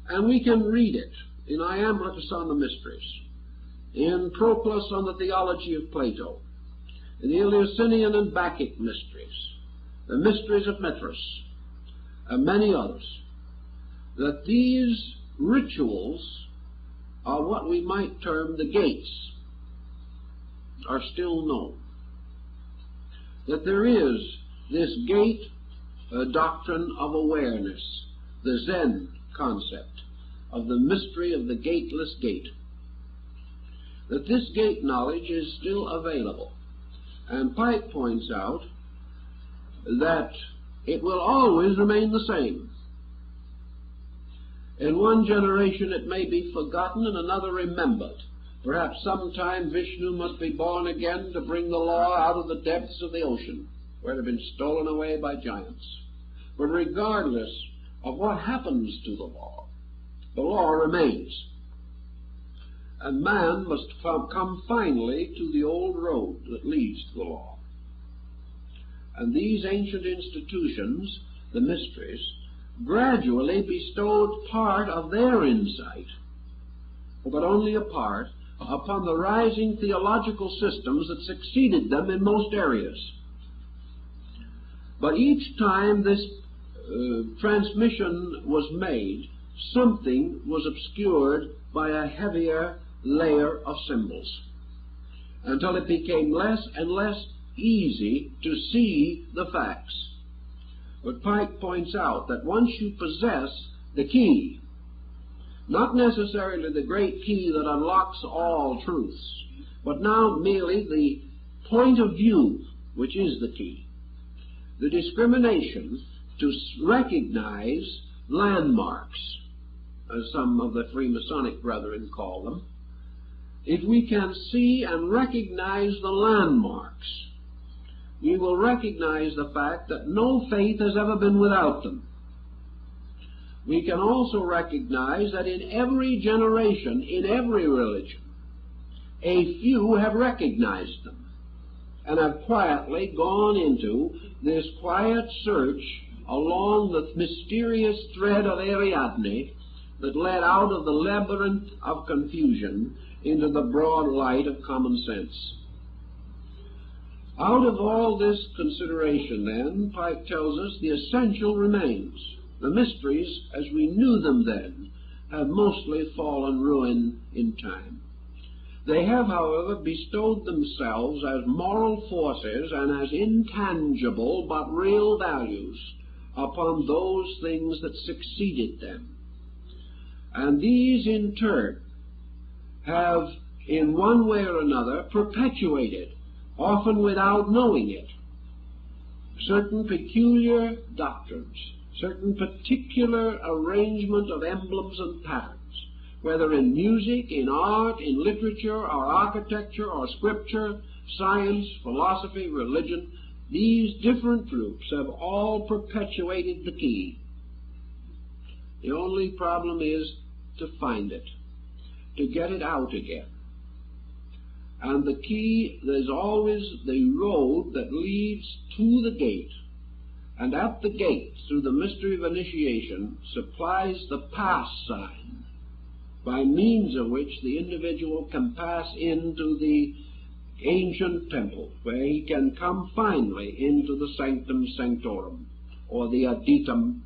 and we can read it in Iamblichus on the Mysteries, in Proclus on the Theology of Plato, in the Eleusinian and Bacchic Mysteries, the Mysteries of Mithras, and many others, that these rituals are what we might term the gates, are still known. That there is this gate doctrine of awareness, the Zen concept of the mystery of the gateless gate. That this gate knowledge is still available. And Pike points out that it will always remain the same. In one generation it may be forgotten, in another remembered. Perhaps sometime Vishnu must be born again to bring the law out of the depths of the ocean, where it had been stolen away by giants. But regardless of what happens to the law remains. And man must come finally to the old road that leads to the law. And these ancient institutions, the mysteries, gradually bestowed part of their insight, but only a part, upon the rising theological systems that succeeded them in most areas. But each time this transmission was made, something was obscured by a heavier layer of symbols, until it became less and less easy to see the facts. But Pike points out that once you possess the key, not necessarily the great key that unlocks all truths, but now merely the point of view, which is the key, the discrimination to recognize landmarks, as some of the Freemasonic brethren call them. If we can see and recognize the landmarks, we will recognize the fact that no faith has ever been without them. We can also recognize that in every generation, in every religion, a few have recognized them and have quietly gone into this quiet search along the mysterious thread of Ariadne that led out of the labyrinth of confusion into the broad light of common sense. Out of all this consideration, then, Pike tells us the essential remains. The mysteries, as we knew them then, have mostly fallen ruin in time. They have, however, bestowed themselves as moral forces and as intangible but real values upon those things that succeeded them. And these, in turn, have, in one way or another, perpetuated, often without knowing it, certain peculiar doctrines, certain particular arrangement of emblems and patterns, whether in music, in art, in literature, or architecture, or scripture, science, philosophy, religion. These different groups have all perpetuated the key. The only problem is to find it, to get it out again. And the key is always the road that leads to the gate. And at the gate, through the mystery of initiation, supplies the pass sign by means of which the individual can pass into the ancient temple, where he can come finally into the sanctum sanctorum, or the adytum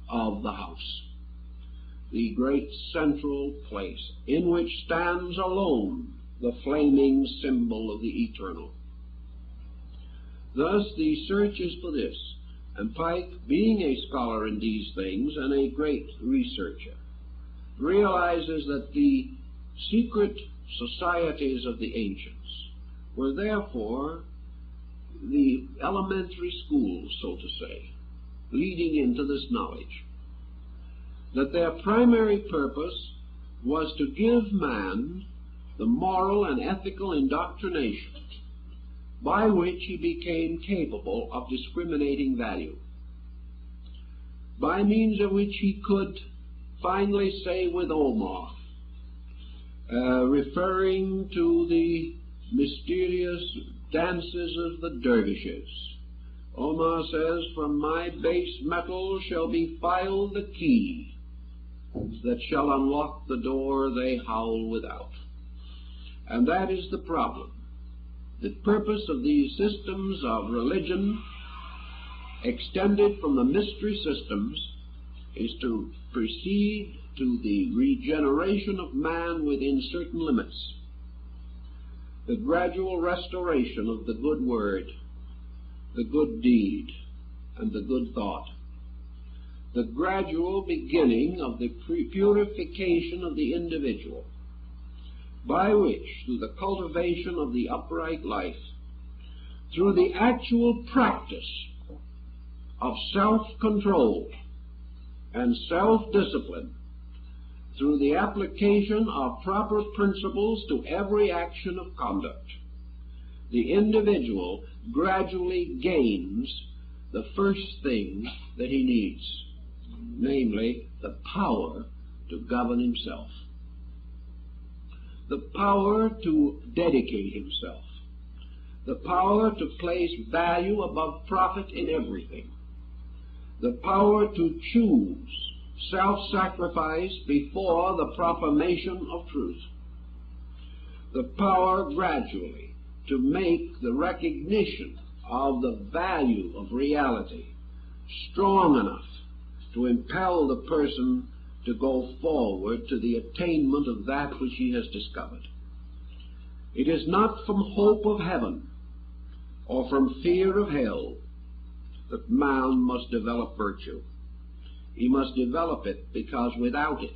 of the house, the great central place in which stands alone the flaming symbol of the eternal. Thus the search is for this, and Pike, being a scholar in these things and a great researcher, realizes that the secret societies of the ancients were therefore the elementary schools, so to say, leading into this knowledge, that their primary purpose was to give man the moral and ethical indoctrination by which he became capable of discriminating value, by means of which he could finally say with Omar, referring to the mysterious dances of the dervishes, Omar says, "From my base metal shall be filed the key that shall unlock the door they howl without." And that is the problem. The purpose of these systems of religion, extended from the mystery systems, is to proceed to the regeneration of man within certain limits, the gradual restoration of the good word, the good deed, and the good thought, the gradual beginning of the purification of the individual, by which, through the cultivation of the upright life, through the actual practice of self-control and self-discipline, through the application of proper principles to every action of conduct, the individual gradually gains the first thing that he needs, namely the power to govern himself, the power to dedicate himself, the power to place value above profit in everything, the power to choose self-sacrifice before the proclamation of truth, the power gradually to make the recognition of the value of reality strong enough to impel the person to go forward to the attainment of that which he has discovered. It is not from hope of heaven or from fear of hell that man must develop virtue. He must develop it because without it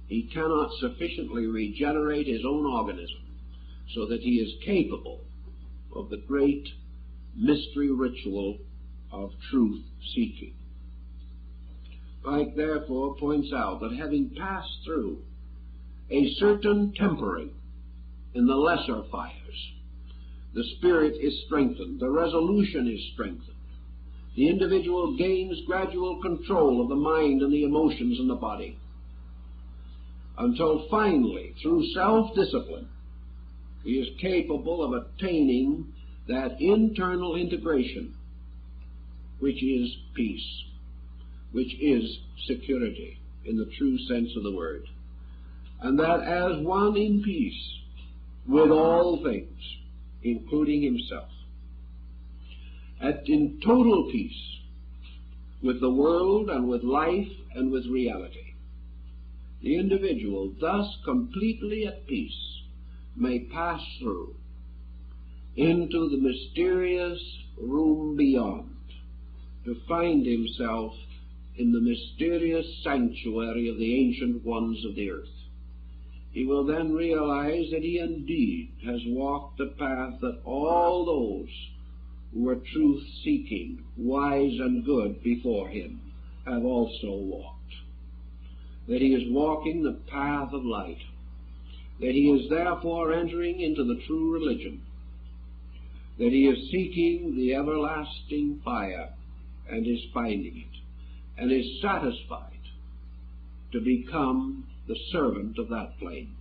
he cannot sufficiently regenerate his own organism so that he is capable of the great mystery ritual of truth-seeking. Pike therefore points out that having passed through a certain tempering in the lesser fires, The spirit is strengthened. The resolution is strengthened. The individual gains gradual control of the mind and the emotions and the body, until finally, through self-discipline, he is capable of attaining that internal integration which is peace, which is security in the true sense of the word. And that as one in peace with all things, including himself, in total peace with the world and with life and with reality, the individual, thus completely at peace, may pass through into the mysterious room beyond, to find himself in the mysterious sanctuary of the ancient ones of the earth. He will then realize that he indeed has walked the path that all those who were truth-seeking, wise and good before him have also walked. That he is walking the path of light. That he is therefore entering into the true religion. That he is seeking the everlasting fire and is finding it, and is satisfied to become the servant of that flame.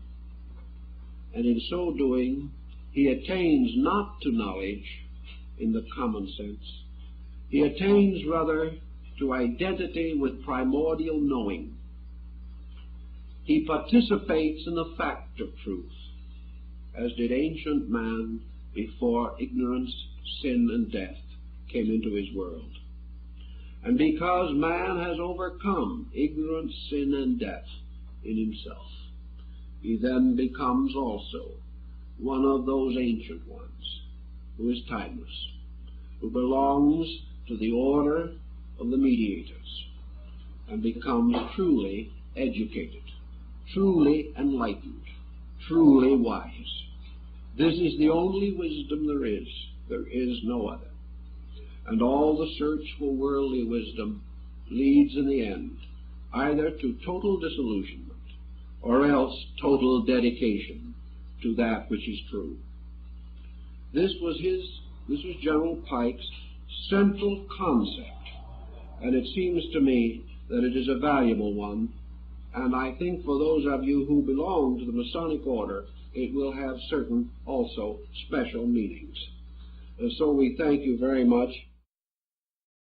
And in so doing, he attains not to knowledge in the common sense. He attains rather to identity with primordial knowing. He participates in the fact of truth, as did ancient man before ignorance, sin, and death came into his world. And because man has overcome ignorance, sin, and death in himself, he then becomes also one of those ancient ones who is timeless, who belongs to the order of the mediators, and becomes truly educated, truly enlightened, truly wise. This is the only wisdom there is. There is no other. And all the search for worldly wisdom leads in the end either to total disillusionment or else total dedication to that which is true. This was General Pike's central concept, and it seems to me that it is a valuable one, and I think for those of you who belong to the Masonic order, it will have certain also special meanings. And so we thank you very much.